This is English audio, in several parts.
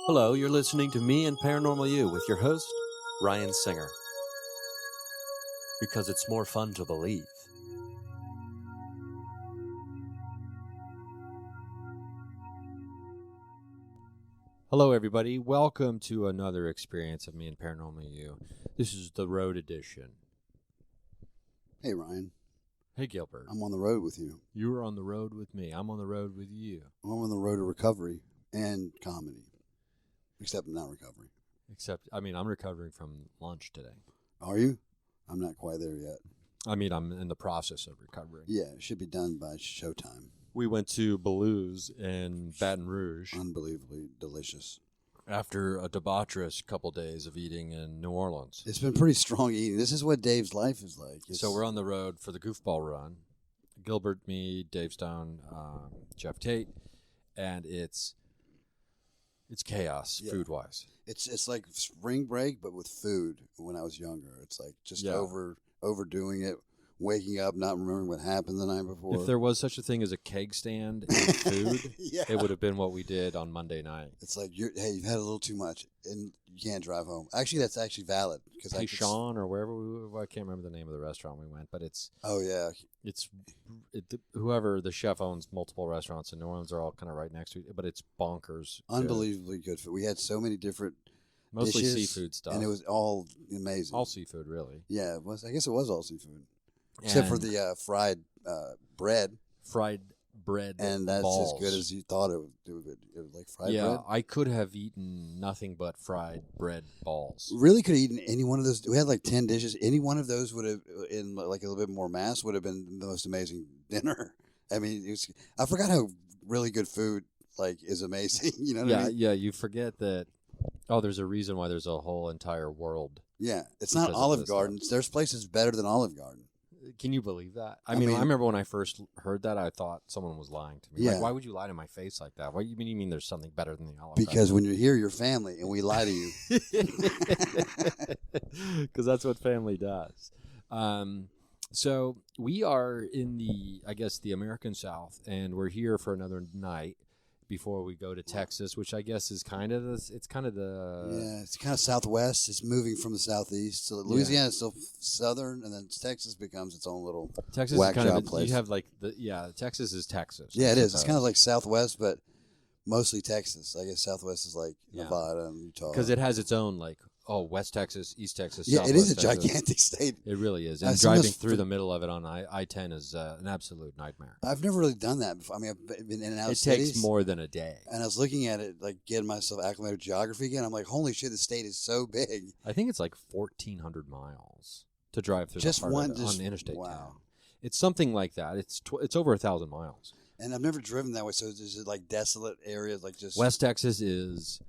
Hello, you're listening to Me and Paranormal You with your host, Ryan Singer. Because it's more fun to believe. Hello, everybody. Welcome to another experience of Me and Paranormal You. This is the road edition. Hey, Ryan. Hey, Gilbert. I'm on the road with you. You're on the road with me. I'm on the road with you. I'm on the road to recovery and comedy. Except not recovery. I'm recovering from lunch today. Are you? I'm not quite there yet. I'm in the process of recovering. Yeah, it should be done by showtime. We went to Baloo's in Baton Rouge. Unbelievably delicious. After a debaucherous couple days of eating in New Orleans. It's been pretty strong eating. This is what Dave's life is like. So we're on the road for the goofball run. Gilbert, me, Dave Stone, Jeff Tate, and it's chaos food-wise. It's like spring break, but with food. When I was younger, it's like just overdoing it, waking up, not remembering what happened the night before. If there was such a thing as a keg stand in food, it would have been what we did on Monday night. It's like, you've had a little too much, and you can't drive home. Actually, that's actually valid. Hey, Sean, or wherever I can't remember the name of the restaurant we went, but it's... Oh, yeah. Whoever the chef owns multiple restaurants in New Orleans are all kind of right next to it, but it's bonkers. Unbelievably good food. We had so many different mostly dishes, seafood stuff. And it was all amazing. All seafood, really. Yeah, it was. I guess it was all seafood. Except for the fried bread. Fried bread and that's balls. As good as you thought it was like fried bread. Yeah, I could have eaten nothing but fried bread balls. Really could have eaten any one of those. We had like 10 dishes. Any one of those would have, in like a little bit more mass, would have been the most amazing dinner. I mean, I forgot how really good food is amazing. You know what I mean? Yeah, you forget that, there's a reason why there's a whole entire world. Yeah, it's not Olive Garden. There's places better than Olive Garden. Can you believe that? I mean, I remember when I first heard that, I thought someone was lying to me. Yeah. Like, why would you lie to my face like that? What do you mean there's something better than the Olive Because when you're here, you're family, and we lie to you. Because that's what family does. So we are in the American South, and we're here for another night before we go to Texas, which I guess is kind of southwest. It's moving from the southeast. So Louisiana is still southern, and then Texas becomes its own little whack job place. You have Texas is Texas. Yeah, it is. It's kind of like southwest, but mostly Texas. I guess southwest is like Nevada and Utah. Because it has its own West Texas, East Texas. Yeah, Southwest it is a Texas. gigantic state. It really is. And driving through the middle of it on I-10 is an absolute nightmare. I've never really done that before. I mean, I've been in and out of cities. It takes cities, more than a day. And I was looking at it, getting myself acclimated to geography again. I'm like, holy shit, the state is so big. I think it's 1,400 miles to drive through on Interstate 10. It's something like that. It's over 1,000 miles. And I've never driven that way, so there's desolate areas just... West Texas is...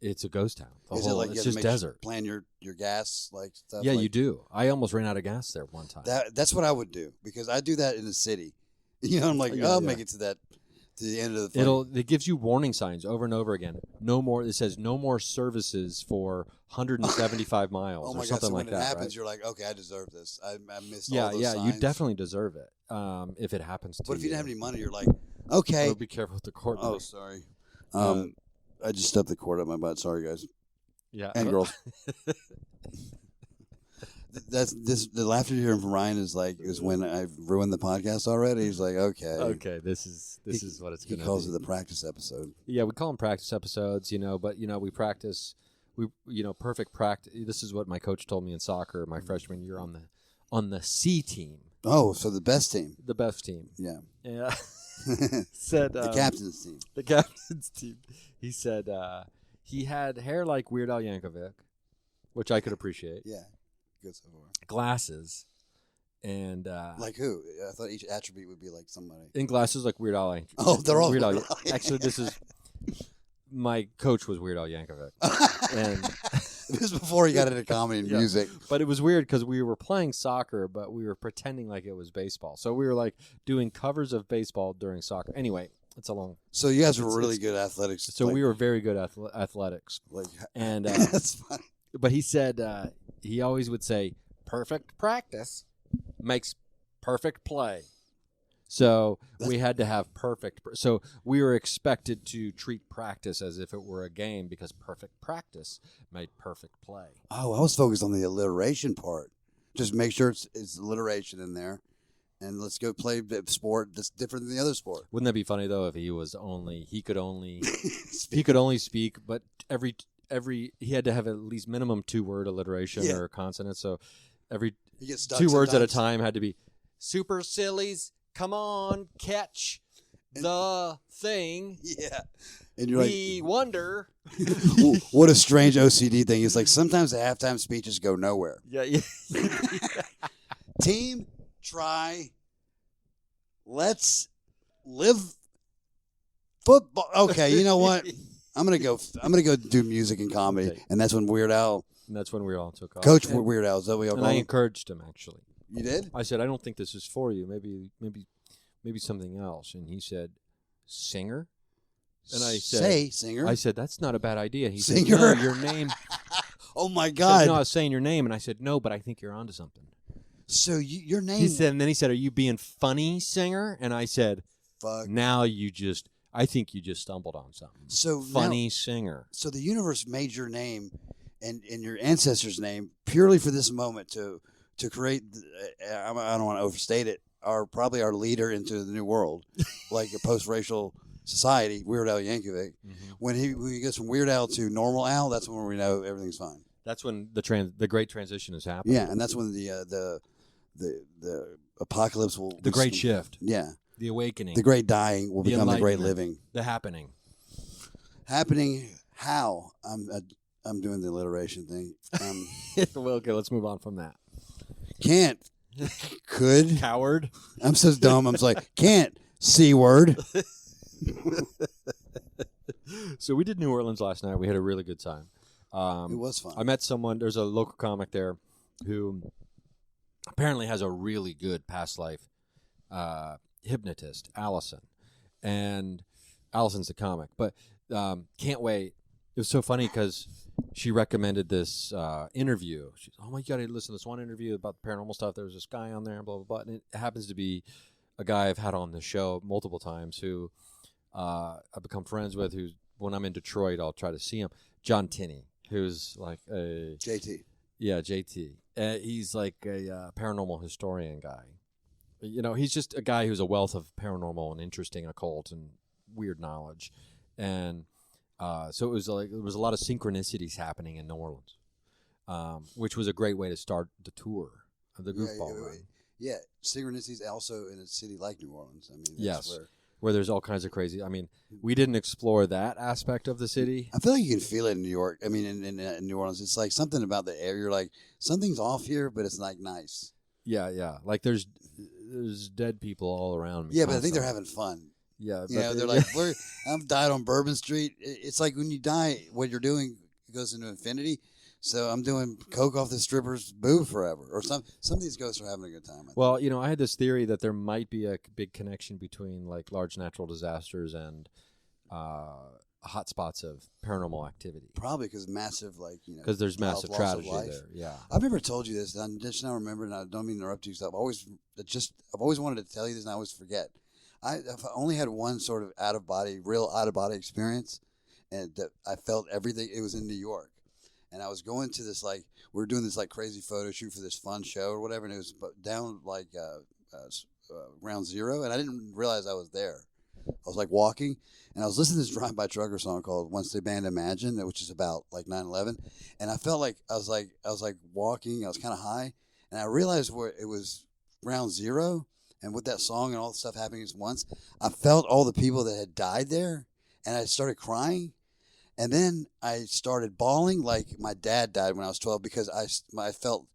It's a ghost town. It's just desert. Plan your gas stuff. Yeah, you do. I almost ran out of gas there one time. That's what I would do, because I do that in the city. I'm like, I'll make it to the end of the flight. It gives you warning signs over and over again. No more. It says no more services for 175 miles oh my or something God, so like when that. it happens, right? You're like, okay, I deserve this. I missed all those signs. You definitely deserve it. If it happens to you. But if you didn't have any money, you're like, okay. So be careful with the cord. Oh, sorry. I just stuffed the cord up my butt. Sorry, guys. Yeah. And girls. The laughter you're hearing from Ryan is when I've ruined the podcast already. He's like, okay. Okay, this is what it's going to be. He calls it the practice episode. Yeah, we call them practice episodes, but we practice. Perfect practice. This is what my coach told me in soccer my freshman year on the C team. Oh, so the best team. The best team. Yeah. Yeah. Said the captain's team. The captain's team. He said he had hair like Weird Al Yankovic, which I could appreciate. Yeah, good so far. Glasses, and like who? I thought each attribute would be like somebody. In glasses, like Weird Al Yankovic. Oh, they're all Weird Al. Actually, this is my coach was Weird Al Yankovic, and this was before he got into comedy and music. But it was weird because we were playing soccer, but we were pretending like it was baseball. So we were doing covers of baseball during soccer. Anyway. It's a long. So you guys were really good athletics. So we were very good athletics. And that's funny. But he said he always would say, "Perfect practice makes perfect play." So we had to have perfect. So we were expected to treat practice as if it were a game because perfect practice made perfect play. Oh, I was focused on the alliteration part. Just make sure it's alliteration in there, and let's go play a sport that's different than the other sport. Wouldn't that be funny though if he could only speak, but every he had to have at least minimum 2-word alliteration or consonants. So every 2 words at a time had to be super sillies. Come on, catch the thing. Yeah. And you're we wonder. What a strange OCD thing. It's like sometimes the halftime speeches go nowhere. Yeah. Team, try. Let's live football. Okay, you know what? I'm gonna go do music and comedy, and that's when Weird Al. And that's when we all took off. Coach Weird Al. Is that what y'all and I encouraged him actually. You did? I said, I don't think this is for you. Maybe something else. And he said, singer? And I said, say singer. I said, that's not a bad idea. He singer. said, no, your name. Oh my God. Said, no, I was saying your name. And I said, no, but I think you're onto something. So your name. He said, and then he said, are you being funny, singer? And I said, fuck. Now I think you just stumbled on something. So funny singer. So the universe made your name and your ancestors' name purely for this moment to create. I don't want to overstate it. Probably our leader into the new world, like a post-racial society, Weird Al Yankovic. Mm-hmm. When he gets from Weird Al to normal Al, that's when we know everything's fine. That's when the great transition is happening. Yeah, and that's when the apocalypse will. The great shift. Yeah. The awakening. The great dying will become the great living. The happening. Happening how? I'm doing the alliteration thing. Well, okay, let's move on from that. Can't. Could. Coward. I'm so dumb. I'm just like, can't. C word. So we did New Orleans last night. We had a really good time. It was fun. I met someone. There's a local comic there who apparently has a really good past life hypnotist, Allison. And Allison's a comic. But can't wait. It was so funny because she recommended this interview. She's, oh my God, I listened to this one interview about the paranormal stuff. There was this guy on there, blah, blah, blah. And it happens to be a guy I've had on the show multiple times who I've become friends with, who when I'm in Detroit, I'll try to see him. John Tinney, who's like a... JT. Yeah, JT. He's like a paranormal historian guy. You know, he's just a guy who's a wealth of paranormal and interesting occult and weird knowledge. And so it was like there was a lot of synchronicities happening in New Orleans, which was a great way to start the tour of the goofball run. Yeah, synchronicities also in a city like New Orleans. I mean, that's yes, where there's all kinds of crazy. I mean, we didn't explore that aspect of the city. I feel like you can feel it in New York. I mean, in New Orleans, it's like something about the air. You're like, something's off here, but it's like nice. Yeah. Like there's dead people all around me. Yeah, but I think they're having fun. Yeah, you know, they're like, I've died on Bourbon Street. It's like when you die, what you're doing goes into infinity. So I'm doing coke off the stripper's boob forever, or some of these ghosts are having a good time. Well, you know, I had this theory that there might be a big connection between like large natural disasters and hot spots of paranormal activity. Probably because massive, like, you know, because there's massive tragedy there. Yeah, I've never told you this. I'm just now remembering. I don't mean to interrupt you. So I've always wanted to tell you this, and I always forget. I've only had one sort of real out of body experience, and that I felt everything. It was in New York. And I was going to this, like, we were doing this, like, crazy photo shoot for this fun show or whatever, and it was down, like, Ground Zero, and I didn't realize I was there. I was, like, walking, and I was listening to this Drive-By Trucker song called Once They Banned Imagine, which is about, like, 9/11, and I felt like I was walking, I was kind of high, and I realized where it was Ground Zero, and with that song and all the stuff happening at once, I felt all the people that had died there, and I started crying. And then I started bawling like my dad died when I was 12 because I felt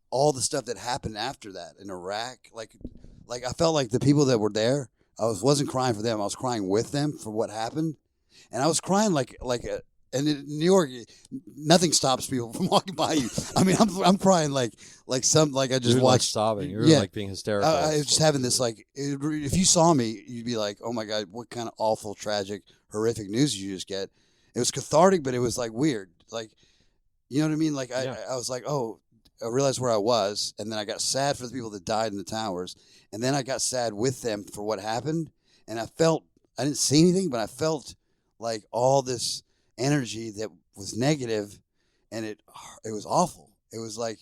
all the stuff that happened after that in Iraq. Like I felt like the people that were there, I wasn't crying for them. I was crying with them for what happened. And I was crying and in New York, nothing stops people from walking by you. I mean, I'm crying like I just watched. Like sobbing. You were like being hysterical. I was just having this if you saw me, you'd be like, oh my God, what kind of awful, tragic, horrific news did you just get? It was cathartic, but it was like weird. Like, you know what I mean? Like I was like, oh, realized where I was, and then I got sad for the people that died in the towers, and then I got sad with them for what happened, and I didn't see anything, but I felt like all this energy that was negative, and it was awful. It was like,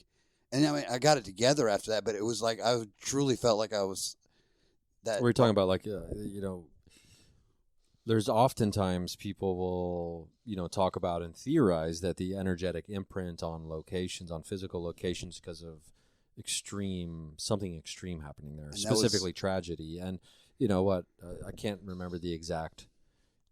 and I mean, I got it together after that, but it was like I truly felt like I was that. We're talking about like there's oftentimes people will talk about and theorize that the energetic imprint on locations, on physical locations, because of something extreme happening there, specifically tragedy. And you know what? I can't remember the exact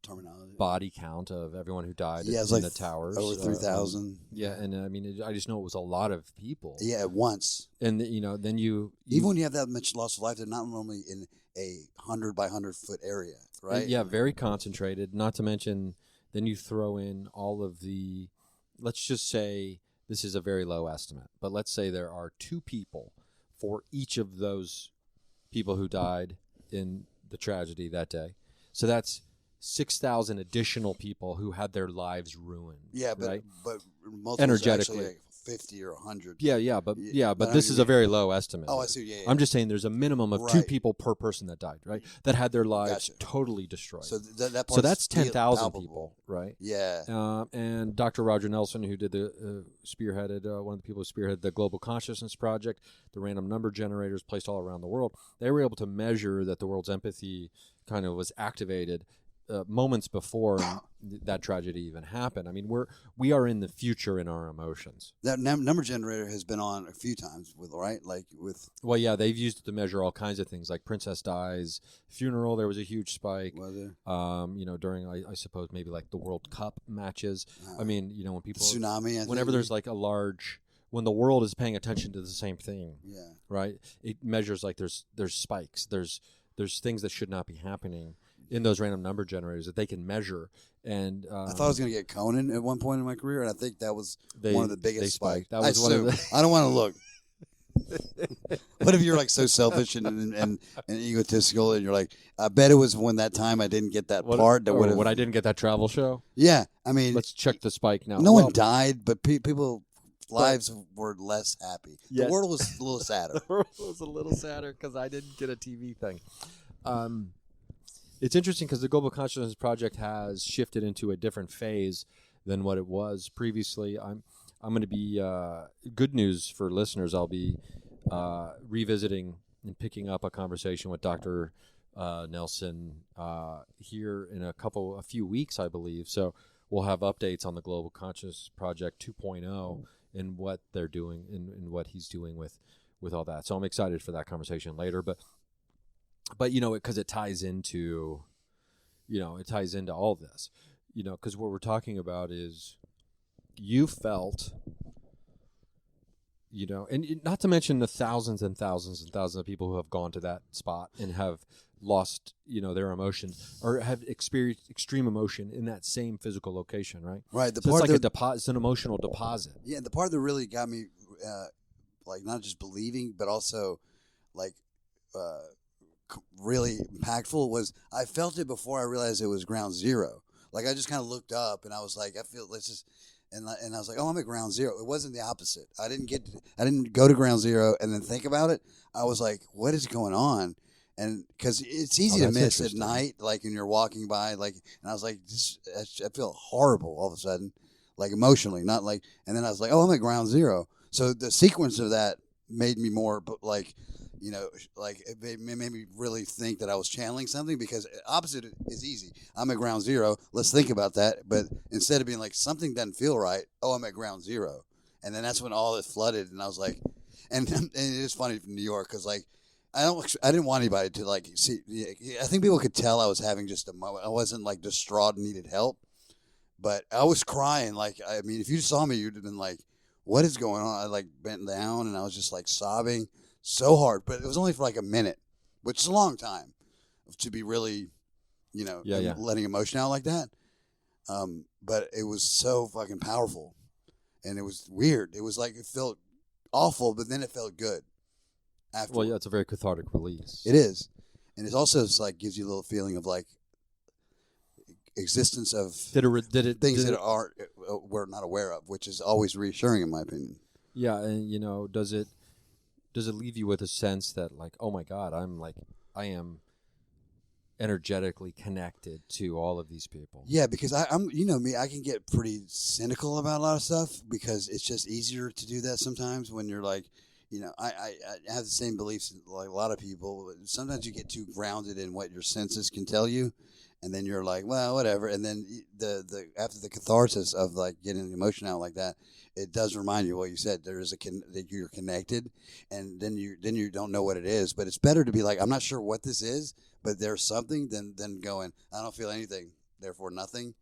terminology body count of everyone who died in like the towers. Over 3,000. Yeah, and I mean, I just know it was a lot of people. Yeah, at once. And then you even when you have that much loss of life, they're not normally in a 100 by 100 foot area, right? Yeah, very concentrated. Not to mention, then you throw in all of the. Let's just say this is a very low estimate, but let's say there are 2 people for each of those people who died in the tragedy that day. So that's 6,000 additional people who had their lives ruined. Yeah, but right? but most energetically, like 50 or 100. But this is a very low estimate. Oh, I see. Yeah, I'm just saying there's a minimum of 2 people per person that died, right? That had their lives totally destroyed. So so that's 10,000 people, right? Yeah. And Dr. Roger Nelson, who did one of the people who spearheaded the Global Consciousness Project, the random number generators placed all around the world, they were able to measure that the world's empathy kind of was activated moments before that tragedy even happened. I mean, we are in the future in our emotions. That number generator has been on a few times Well, yeah, they've used it to measure all kinds of things, like Princess Di's funeral. There was a huge spike. Was there? During I suppose maybe like the World Cup matches. I mean, when people tsunami. Whenever there's like when the world is paying attention to the same thing. Yeah. Right. It measures like there's spikes. There's things that should not be happening in those random number generators that they can measure. And I thought I was going to get Conan at one point in my career, and I think that was one of the biggest spikes. That was I don't want to look. What if you're like so selfish and egotistical, and you're like, I bet it was when that time I didn't get that part that would have. When I didn't get that travel show. Yeah, I mean, let's check the spike now. No one died, but people. Lives were less happy. Yes. The world was a little sadder. The world was a little sadder because I didn't get a TV thing. It's interesting because the Global Consciousness Project has shifted into a different phase than what it was previously. I'm going to be good news for listeners. I'll be revisiting and picking up a conversation with Dr. Nelson here in a few weeks, I believe. So we'll have updates on the Global Consciousness Project 2.0 and what they're doing and what he's doing with all that. So I'm excited for that conversation later. But because it ties into, all this, because what we're talking about is you felt, and not to mention the thousands and thousands and thousands of people who have gone to that spot and have lost, their emotions or have experienced extreme emotion in that same physical location, right? Right. It's like a deposit. It's an emotional deposit. Yeah, the part that really got me, like not just believing, but also, like, really impactful was I felt it before I realized it was ground zero. Like I just kind of looked up and I was like, and I was like, oh, I'm at ground zero. It wasn't the opposite. I didn't go to ground zero and then think about it. I was like, what is going on? And because it's easy to miss at night, like when you're walking by, like, and I was like, I feel horrible all of a sudden, like emotionally, not like, and then I was like, oh, I'm at ground zero. So the sequence of that made me more, like, like it made me really think that I was channeling something because opposite is easy. I'm at ground zero. Let's think about that. But instead of being like, something doesn't feel right. Oh, I'm at ground zero. And then that's when all it flooded. And I was like, and it is funny from New York because like, I didn't want anybody to like see. I think people could tell I was having just a moment. I wasn't like distraught and needed help, but I was crying. Like, I mean, if you saw me, you'd have been like, what is going on? I like bent down and I was just like sobbing so hard, but it was only for like a minute, which is a long time to be really, letting emotion out like that. But it was so fucking powerful and it was weird. It was like, it felt awful, but then it felt good. Afterward. Well, yeah, it's a very cathartic release. It is. And it also just like gives you a little feeling of like existence of things that we're not aware of, which is always reassuring in my opinion. Yeah, and does it leave you with a sense that like, oh my God, I am energetically connected to all of these people? Yeah, because I'm, me, I can get pretty cynical about a lot of stuff because it's just easier to do that sometimes when you're like, I have the same beliefs like a lot of people. Sometimes you get too grounded in what your senses can tell you, and then you're like, well, whatever. And then the after the catharsis of like getting an emotion out like that, it does remind you what you said. There is that you're connected, and then you don't know what it is. But it's better to be like, I'm not sure what this is, but there's something than going, I don't feel anything, therefore nothing,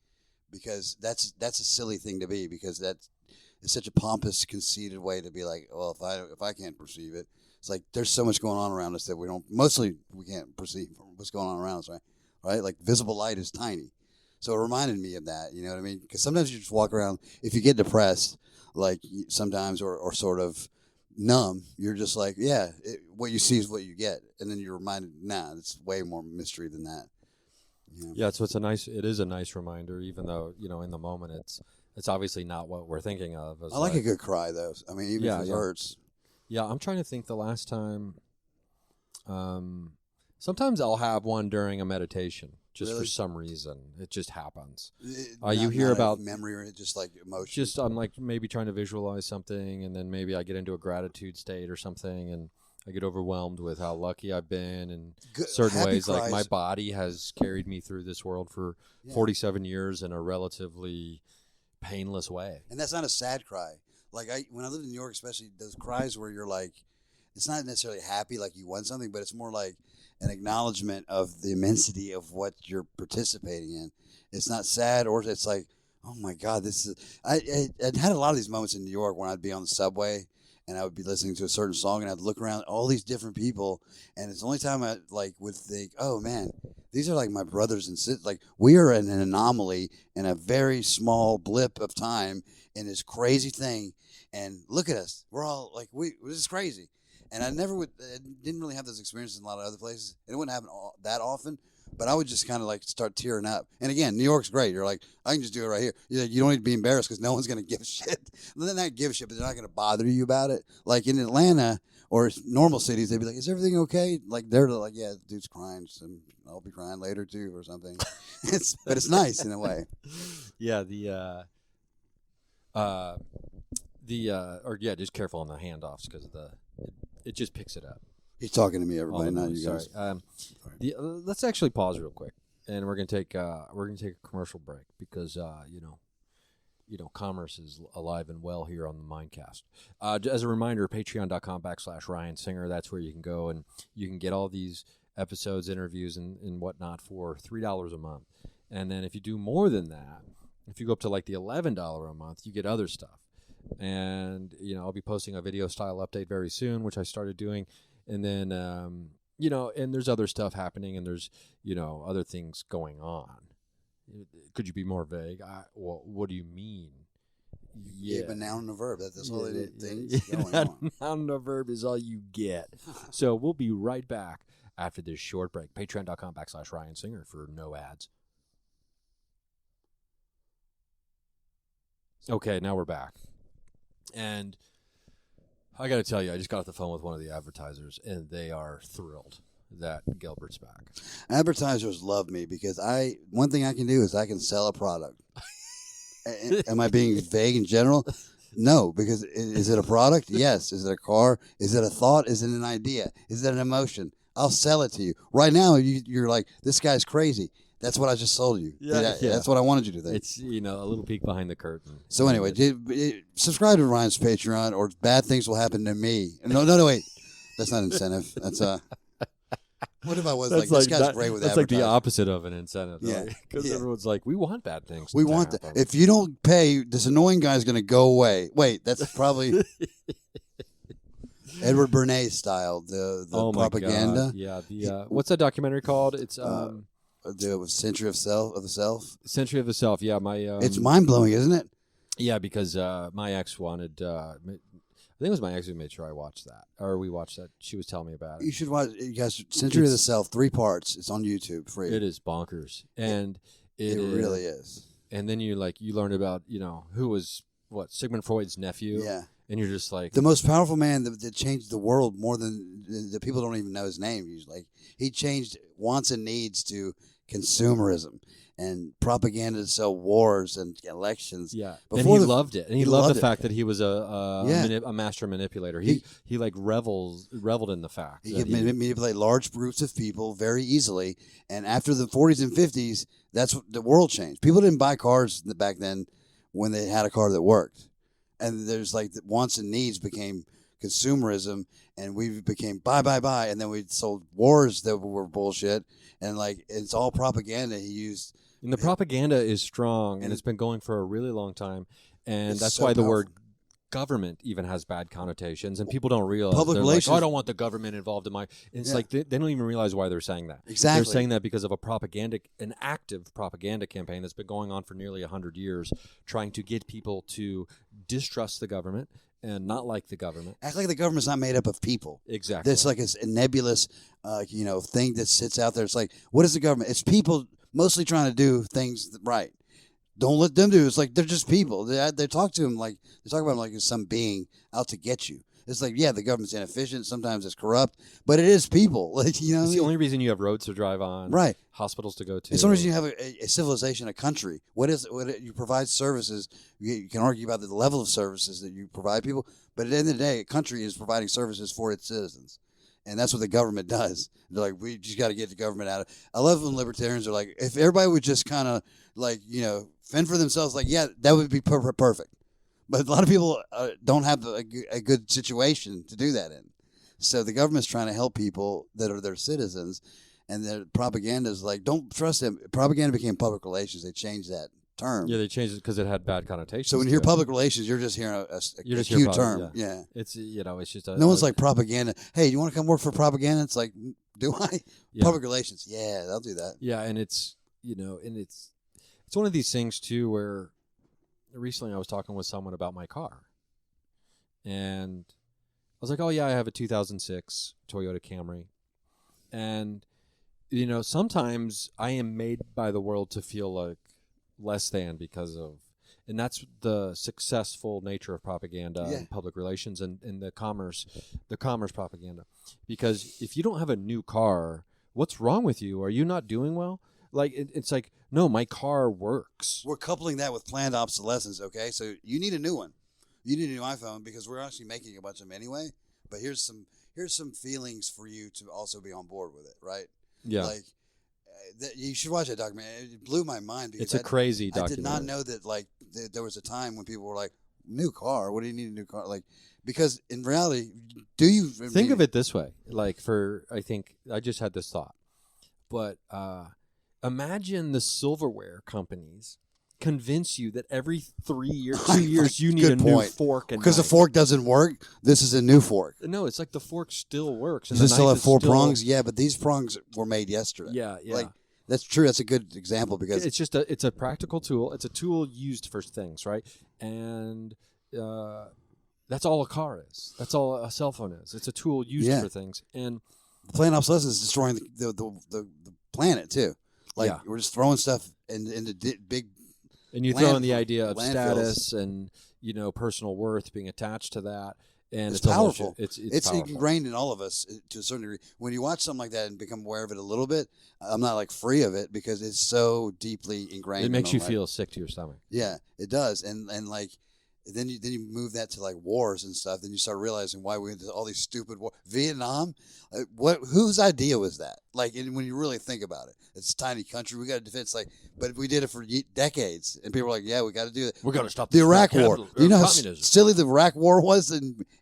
because that's a silly thing to be, because it's such a pompous, conceited way to be like, well, if I can't perceive it, it's like there's so much going on around us that we can't perceive what's going on around us, right? Like visible light is tiny, so it reminded me of that. You know what I mean? Because sometimes you just walk around. If you get depressed, like sometimes, or sort of numb, you're just like, yeah, what you see is what you get, and then you're reminded, nah, it's way more mystery than that. Yeah, so it is a nice reminder, even though in the moment it's obviously not what we're thinking of. I like a good cry, though. I mean, even if it hurts. Yeah, I'm trying to think the last time. Sometimes I'll have one during a meditation, just for some reason. It just happens. You hear about memory, or just like emotion. Just I'm like maybe trying to visualize something, and then maybe I get into a gratitude state or something, and I get overwhelmed with how lucky I've been in certain ways. Like my body has carried me through this world for 47 years in a relatively painless way. And that's not a sad cry. Like when I lived in New York, especially, those cries where you're like, it's not necessarily happy like you won something, but it's more like an acknowledgement of the immensity of what you're participating in. It's not sad, or it's like, oh my God, this is. I had a lot of these moments in New York when I'd be on the subway and I would be listening to a certain song, and I'd look around at all these different people, and it's the only time I would think, oh man, these are like my brothers and sisters. Like, we are an anomaly in a very small blip of time in this crazy thing, and look at us. We're all like, this is crazy. And I didn't really have those experiences in a lot of other places. It wouldn't happen that often, but I would just kind of like start tearing up. And again, New York's great. You're like, I can just do it right here. You don't need to be embarrassed because no one's going to give a shit. They're not give a shit, but they're not going to bother you about it. Like in Atlanta or normal cities, they'd be like, is everything okay? Like they're like, yeah, the dude's crying. So I'll be crying later too or something. But it's nice in a way. Yeah, just careful on the handoffs because it just picks it up. He's talking to me, everybody, not you guys. Let's actually pause real quick, and we're gonna take a commercial break because commerce is alive and well here on the Mindcast. As a reminder, Patreon.com/Ryan Singer. That's where you can go and you can get all these episodes, interviews, and whatnot for $3 a month. And then if you do more than that, if you go up to like the $11 a month, you get other stuff. And I'll be posting a video style update very soon, which I started doing. And then, and there's other stuff happening, and there's, other things going on. Could you be more vague? Well, what do you mean? Yeah, but noun and a verb. That's all the things going on. Noun and a verb is all you get. So we'll be right back after this short break. Patreon.com/Ryan Singer for no ads. Okay, now we're back. And I got to tell you, I just got off the phone with one of the advertisers, and they are thrilled that Gilbert's back. Advertisers love me because one thing I can do is I can sell a product. Am I being vague in general? No, because is it a product? Yes. Is it a car? Is it a thought? Is it an idea? Is it an emotion? I'll sell it to you. Right now, you're like, this guy's crazy. That's what I just sold you. Yeah. That's what I wanted you to think. It's, a little peek behind the curtain. So anyway, subscribe to Ryan's Patreon or bad things will happen to me. No, wait. That's not incentive. That's what if I was like, this guy's great with that's advertising. Like the opposite of an incentive. Yeah. Because everyone's like, we want bad things. We want that. If you don't pay, this annoying guy's going to go away. Wait, that's probably Edward Bernays style, the propaganda. God. Yeah. What's that documentary called? It's the Century of the Self. Century of the Self. Yeah, it's mind blowing, isn't it? Yeah, because my ex wanted. I think it was my ex who made sure I watched that, or we watched that. She was telling me about it. You should watch. You guys, Century of the Self, 3 parts. It's on YouTube, free. It is bonkers, and it really is. And then you learn about who was Sigmund Freud's nephew. Yeah. and you're just like the most powerful man that changed the world more than the people don't even know his name. Usually, like he changed wants and needs to consumerism and propaganda to sell wars and elections. Yeah, and he loved it, and he loved the fact that he was Yeah. a master manipulator. He like reveled in the fact He that could manipulate large groups of people very easily. And after the 40s and 50s, that's what the world changed. People didn't buy cars back then when they had a car that worked. And there's like the wants and needs became consumerism, and we became buy, and then we sold wars that were bullshit, and like it's all propaganda he used. And the propaganda is strong, and it's been going for a really long time, and that's so why the powerful. word government even has bad connotations, and people don't realize. Public They're relations. like, oh, I don't want the government involved in my. And it's like they don't even realize why they're saying that. Exactly. They're saying that because of an active propaganda campaign that's been going on for nearly 100 years, trying to get people to distrust the government and not like the government. Act like the government's not made up of people. Exactly. It's like a nebulous, thing that sits out there. It's like, what is the government? It's people mostly trying to do things right. Don't let them do it. It's like they're just people. They talk to them like they talk about them like it's some being out to get you. It's like, yeah, the government's inefficient. Sometimes it's corrupt, but it is people. Like It's the only reason you have roads to drive on, right? Hospitals to go to. It's the only reason you have a civilization, a country. What you provide services? You can argue about the level of services that you provide people, but at the end of the day, a country is providing services for its citizens. And that's what the government does. They're like, we just got to get the government out of. I love when libertarians are like, if everybody would just kind of like, fend for themselves, like, yeah, that would be perfect. But a lot of people don't have a good situation to do that in. So the government's trying to help people that are their citizens, and their propaganda is like, don't trust them. Propaganda became public relations. They changed that term. Yeah, they changed it because it had bad connotations. So when you hear public relations, you're just hearing a cute term. Yeah. It's it's just no one's like propaganda. Hey, you want to come work for propaganda? It's like, do I? Yeah. Public relations. Yeah, they'll do that. Yeah, and it's it's one of these things too where recently I was talking with someone about my car, and I was like, oh yeah, I have a 2006 Toyota Camry, and sometimes I am made by the world to feel like less than because of, and that's the successful nature of propaganda and public relations and the commerce propaganda. Because if you don't have a new car, what's wrong with you? Are you not doing well? Like it's like, no, my car works. We're coupling that with planned obsolescence. Okay, so you need a new one. You need a new iPhone because we're actually making a bunch of them anyway. But here's some feelings for you to also be on board with it, right? Yeah. Like you should watch that documentary. It blew my mind because it's a crazy documentary. I did not know that like there was a time when people were like, "New car? What do you need a new car?" Like, because in reality, do you think of it this way? Like I think I just had this thought, but imagine the silverware companies convince you that every 3 years, 2 years, you need a new fork. Because the fork doesn't work, this is a new fork. No, it's like the fork still works. Does it still have four prongs? Yeah, but these prongs were made yesterday. Yeah. Like, that's true. That's a good example because it's just it's a practical tool. It's a tool used for things, right? And that's all a car is. That's all a cell phone is. It's a tool used for things. And planned obsolescence is destroying the planet too. Like we're just throwing stuff into big. And you throw in the idea of status and personal worth being attached to that, and it's powerful. It's powerful. Ingrained in all of us to a certain degree. When you watch something like that and become aware of it a little bit, I'm not like free of it because it's so deeply ingrained. It makes you feel sick to your stomach. Yeah, it does, and like. Then you move that to like wars and stuff. Then you start realizing why we had all these stupid wars. Vietnam, whose idea was that? Like, when you really think about it, it's a tiny country. We got to defend. It's like, but we did it for decades, and people were like, "Yeah, we got to do it. We're going to stop the Iraq War." You know how communism. Silly the Iraq War was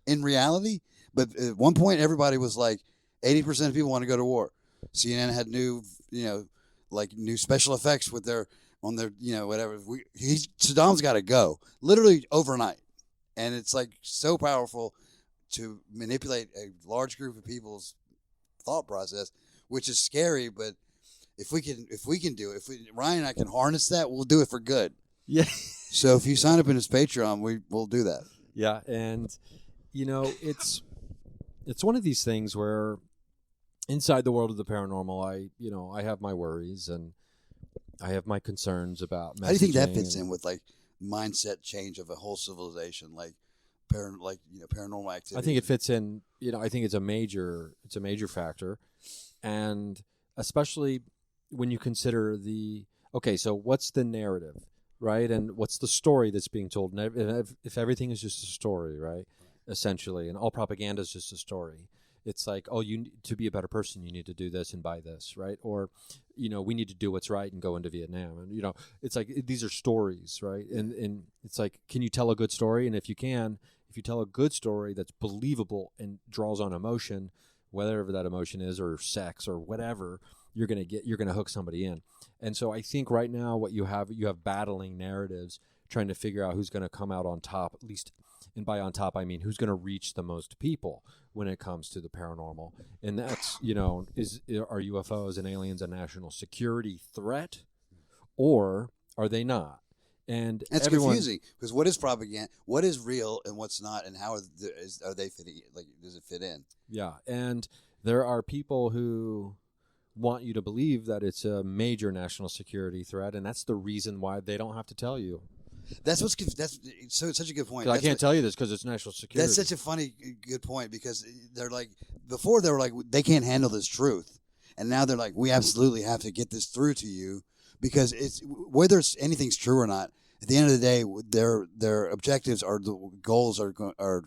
in reality. But at one point, everybody was like, 80% of people want to go to war. CNN had new special effects with their. On their, whatever. Saddam's got to go literally overnight, and it's like so powerful to manipulate a large group of people's thought process, which is scary. But if we can do it, Ryan and I can harness that, we'll do it for good. Yeah. So if you sign up in his Patreon, we'll do that. Yeah, and it's one of these things where inside the world of the paranormal, I have my worries and. I have my concerns about messaging. How do you think that fits in with like mindset change of a whole civilization? Like paranormal activity. I think it fits in. I think it's a major factor, and especially when you consider so what's the narrative, right? And what's the story that's being told? And if everything is just a story, right? Essentially, and all propaganda is just a story. It's like, to be a better person, you need to do this and buy this, right? Or, we need to do what's right and go into Vietnam. And, it's like, these are stories, right? And it's like, can you tell a good story? And if you tell a good story that's believable and draws on emotion, whatever that emotion is, or sex or whatever, you're going to hook somebody in. And so I think right now what you have battling narratives trying to figure out who's going to come out on top, at least. And by on top, I mean who's going to reach the most people when it comes to the paranormal. And that's, are UFOs and aliens a national security threat, or are they not? And it's confusing because what is propaganda, what is real, and what's not, and how are they fitting? Like, does it fit in? Yeah, and there are people who want you to believe that it's a major national security threat, and that's the reason why they don't have to tell you. That's so it's such a good point. I can't tell you this because it's national security. That's such a funny, good point because they're like, before they were like, they can't handle this truth. And now they're like, we absolutely have to get this through to you because it's whether anything's true or not. At the end of the day, their objectives are the goals are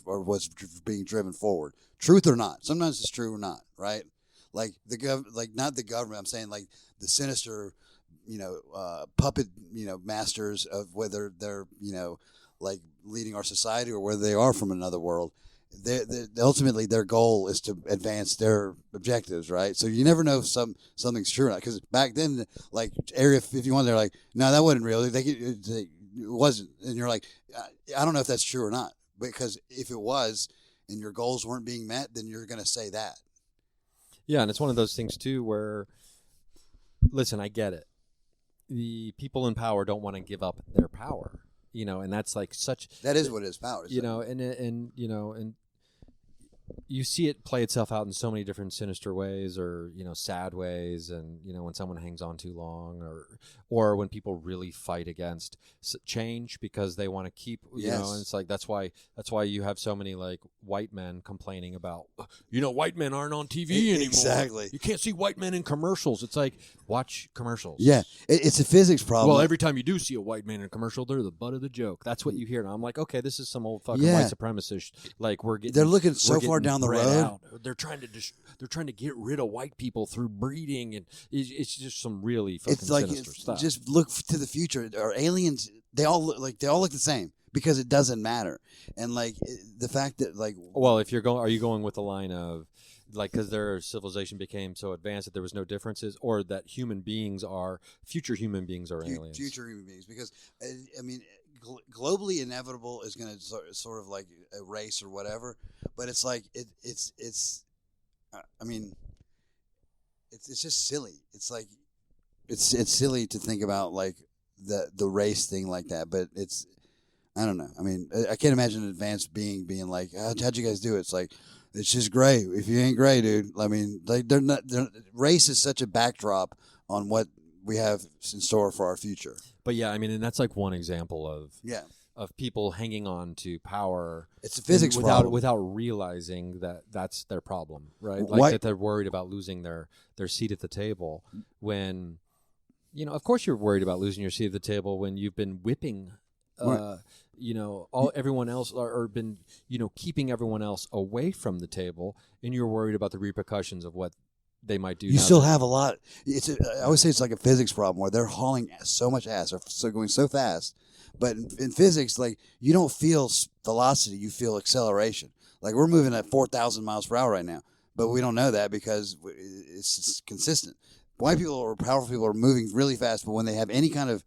what's being driven forward. Truth or not. Sometimes it's true or not, right? Like not the government. I'm saying like the sinister, puppet, masters of whether they're, like leading our society or whether they are from another world. Ultimately, their goal is to advance their objectives, right? So you never know if something's true or not. Because back then, like Area 51, they're like, no, that wasn't real. It wasn't. And you're like, I don't know if that's true or not. Because if it was and your goals weren't being met, then you're going to say that. Yeah, and it's one of those things, too, where, listen, I get it. The people in power don't want to give up their power, and that's like that is what is power, and you see it play itself out in so many different sinister ways, or sad ways, and when someone hangs on too long, or when people really fight against change because they want to keep, and it's like that's why you have so many like white men complaining about, white men aren't on TV anymore. Exactly. You can't see white men in commercials. It's like, watch commercials. Yeah, it's a physics problem. Well, every time you do see a white man in a commercial, they're the butt of the joke. That's what you hear. And I'm like, okay, this is some old fucking white supremacist. Like they're looking so far down the road. Out. They're trying to get rid of white people through breeding, and it's just some really fucking sinister stuff. Just look to the future. Our aliens, they all look the same because it doesn't matter. And like the fact that well, if are you going with the line of like because their civilization became so advanced that there was no differences, or that future human beings are aliens? Future human beings, because I mean, globally inevitable is going to sort of like a race or whatever, but it's like it's I mean, it's just silly. It's like it's silly to think about like the race thing like that, but I don't know. I mean, I can't imagine an advanced being like, how'd you guys do it? It's like, it's just gray. If you ain't gray, dude, I mean, like race is such a backdrop on what we have in store for our future. But yeah, I mean, and that's like one example of people hanging on to power. It's a physics problem. Without realizing that that's their problem, right? Like that they're worried about losing their seat at the table when, of course you're worried about losing your seat at the table when you've been whipping everyone else or been, keeping everyone else away from the table, and you're worried about the repercussions of what they might do. You still have a lot. I always say it's like a physics problem where they're hauling so much ass, or going so fast. But in physics, like you don't feel velocity, you feel acceleration. Like we're moving at 4,000 miles per hour right now, but we don't know that because it's consistent. White people or powerful people are moving really fast, but when they have any kind of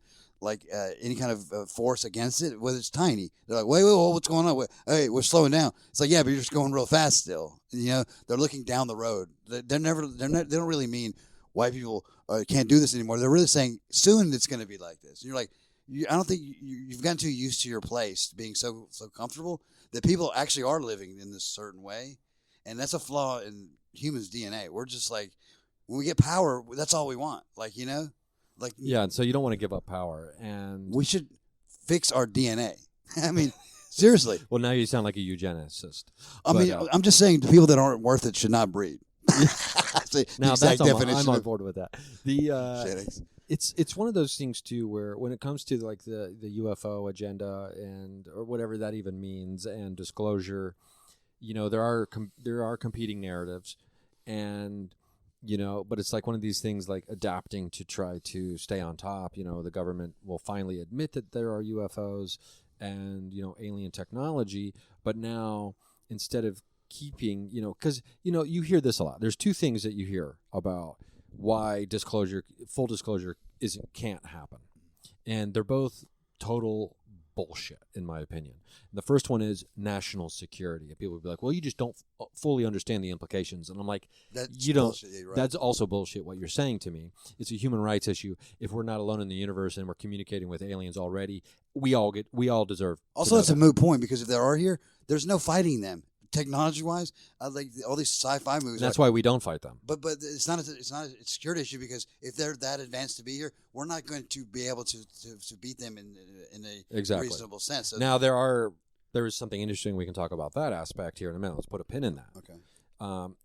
force against it, whether it's tiny, they're like, wait, what's going on? Hey, we're slowing down. It's like, yeah, but you're just going real fast still. They're looking down the road. They don't really mean white people can't do this anymore. They're really saying soon it's going to be like this. And you're like, I don't think you've gotten too used to your place being so comfortable that people actually are living in this certain way. And that's a flaw in humans' DNA. We're just like, when we get power, that's all we want. Yeah, and so you don't want to give up power, and we should fix our DNA. I mean, Seriously. Well, now you sound like a eugenicist. I mean, I'm just saying the people that aren't worth it should not breed. Now that's I'm on board with that. Genetics. It's one of those things too, where when it comes to like the UFO agenda or whatever that even means and disclosure, there are competing narratives, and but it's like one of these things like adapting to try to stay on top. The government will finally admit that there are UFOs and alien technology, but now instead of keeping, because you hear this a lot. There's two things that you hear about why full disclosure can't happen, and they're both total bullshit in my opinion. And the first one is national security. And people would be like, well, you just don't fully understand the implications, and I'm like, you don't. Bullshit, right. That's also bullshit what you're saying to me. It's a human rights issue. If we're not alone in the universe and we're communicating with aliens already, we all deserve. Also, that's a moot point, because if they are here, there's no fighting them. Technology-wise, like all these sci-fi movies. That's why we don't fight them. But it's not a security issue, because if they're that advanced to be here, we're not going to be able to beat them in a reasonable sense. So now there is something interesting we can talk about that aspect here in a minute. Let's put a pin in that. Okay.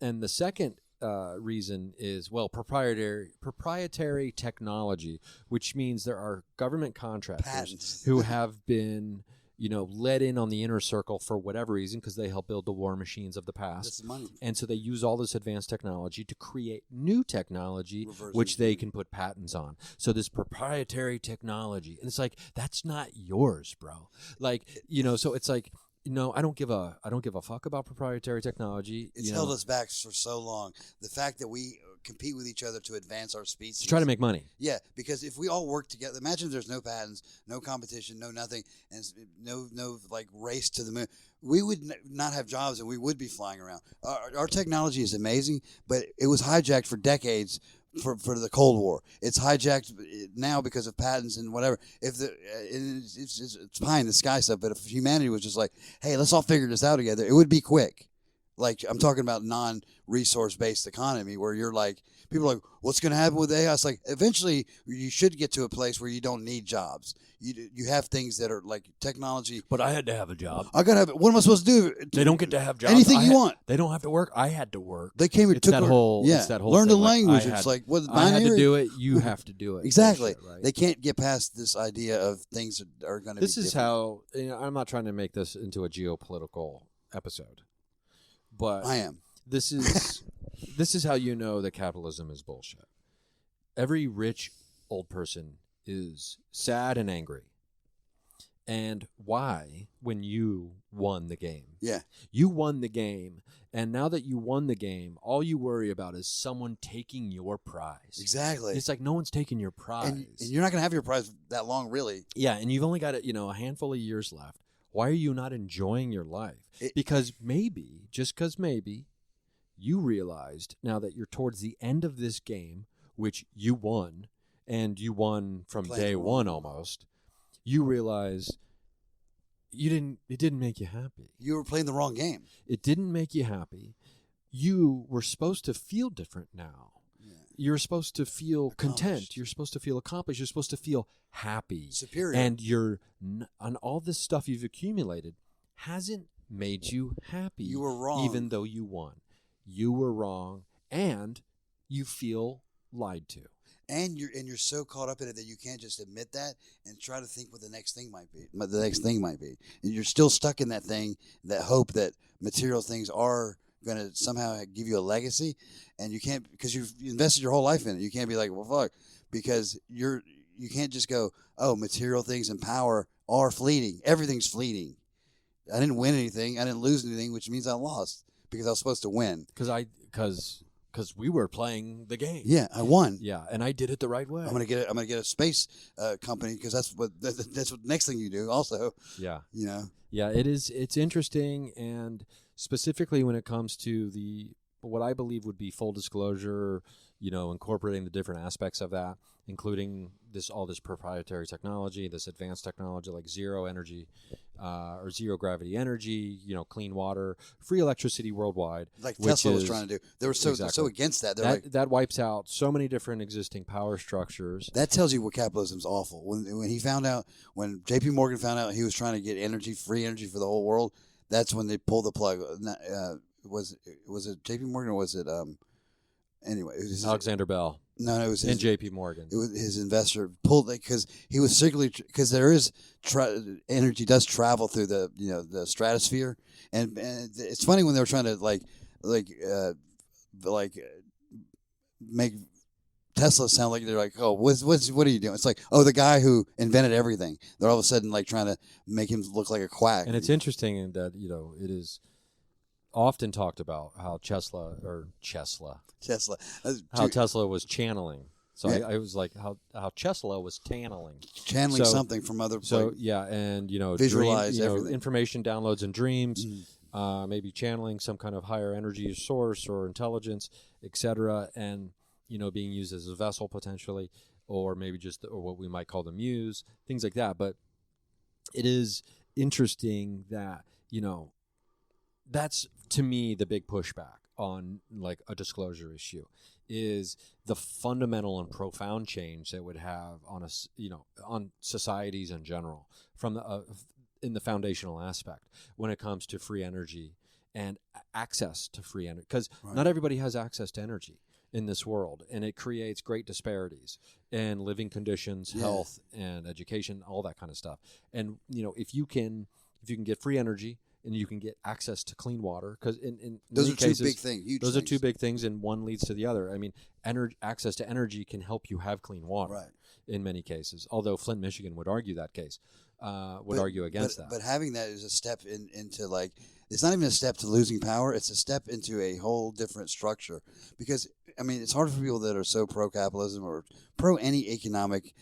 And the second reason is proprietary technology, which means there are government contractors who have been let in on the inner circle for whatever reason, because they help build the war machines of the past. That's the money. And so they use all this advanced technology to create new technology, which they can put patents on. So this proprietary technology, and it's like, that's not yours, bro. Like, so it's like, I don't give a fuck about proprietary technology. It's held us back for so long. The fact that we compete with each other to advance our species. To try to make money. Yeah, because if we all work together, imagine if there's no patents, no competition, no nothing, and no like race to the moon. We would not have jobs, and we would be flying around. Our technology is amazing, but it was hijacked for decades for the Cold War. It's hijacked now because of patents and whatever. If it's pie in the sky stuff, but if humanity was just like, hey, let's all figure this out together, it would be quick. Like, I'm talking about non-resource based economy, where you're like, people are like, what's going to happen with AI? It's like, eventually you should get to a place where you don't need jobs. You have things that are like technology. But I had to have a job. I got to have it. What am I supposed to do? They don't get to have jobs. Anything you want. They don't have to work. I had to work. They came and took that whole learn the language. It's like, what, I had to do it. You have to do it. Exactly. Bullshit, right? They can't get past this idea of things that are going to be This is how, I'm not trying to make this into a geopolitical episode, but I am. This is how you know that capitalism is bullshit. Every rich old person is sad and angry. And why? When you won the game. Yeah. You won the game, and now that you won the game, all you worry about is someone taking your prize. Exactly. It's like no one's taking your prize. And you're not going to have your prize that long, really. Yeah, and you've only got a handful of years left. Why are you not enjoying your life? Because maybe, just because maybe, you realized now that you're towards the end of this game, which you won, and you won from day one almost, you realize it didn't make you happy. You were playing the wrong game. It didn't make you happy. You were supposed to feel different now. Yeah. You're supposed to feel content. You're supposed to feel accomplished. You're supposed to feel happy. Superior. And on all this stuff you've accumulated hasn't made you happy. You were wrong. Even though you won. You were wrong, and you feel lied to. And you're so caught up in it that you can't just admit that and try to think what the next thing might be. And you're still stuck in that thing, that hope that material things are going to somehow give you a legacy, and you can't, because you've invested your whole life in it. You can't be like, well, fuck, because you can't just go, oh, material things and power are fleeting. Everything's fleeting. I didn't win anything. I didn't lose anything, which means I lost because I was supposed to win. Because we were playing the game. Yeah, I won. Yeah, and I did it the right way. I'm gonna get a space company, because that's what next thing you do. Also. Yeah. Yeah, it's interesting, and specifically when it comes to what I believe would be full disclosure, incorporating the different aspects of that, including all this proprietary technology, this advanced technology like zero energy or zero gravity energy, clean water, free electricity worldwide. Like Tesla was trying to do. They were so against that. That wipes out so many different existing power structures. That tells you what capitalism's awful. When J.P. Morgan found out he was trying to get free energy for the whole world, that's when they pulled the plug. Was it J.P. Morgan or was it anyway? It was Alexander Bell. No, it was his, and J.P. Morgan. It was his investor pulled it because he was because there is energy does travel through the stratosphere, and it's funny when they were trying to make Tesla sound like they're like, oh, what are you doing? It's like, oh, the guy who invented everything. They're all of a sudden like trying to make him look like a quack. And it's interesting that it is often talked about how Tesla was channeling. So yeah. I was like how Tesla was channeling something from other. So yeah, and visualize everything. Information downloads in dreams, maybe channeling some kind of higher energy source or intelligence, etc. And being used as a vessel potentially, or maybe or what we might call the muse, things like that. But it is interesting that that's to me the big pushback on like a disclosure issue is the fundamental and profound change that would have on on societies in general from in the foundational aspect when it comes to free energy and access to free energy, because not everybody has access to energy in this world, and it creates great disparities in living conditions, health, and education, all that kind of stuff. And if you can get free energy and you can get access to clean water, because in those many are cases, two big things. Those are two big things, and one leads to the other. I mean, access to energy can help you have clean water in many cases. Although Flint, Michigan would argue that case, argue against that. But having that is a step into like, it's not even a step to losing power. It's a step into a whole different structure. Because I mean, it's hard for people that are so pro-capitalism or pro any economic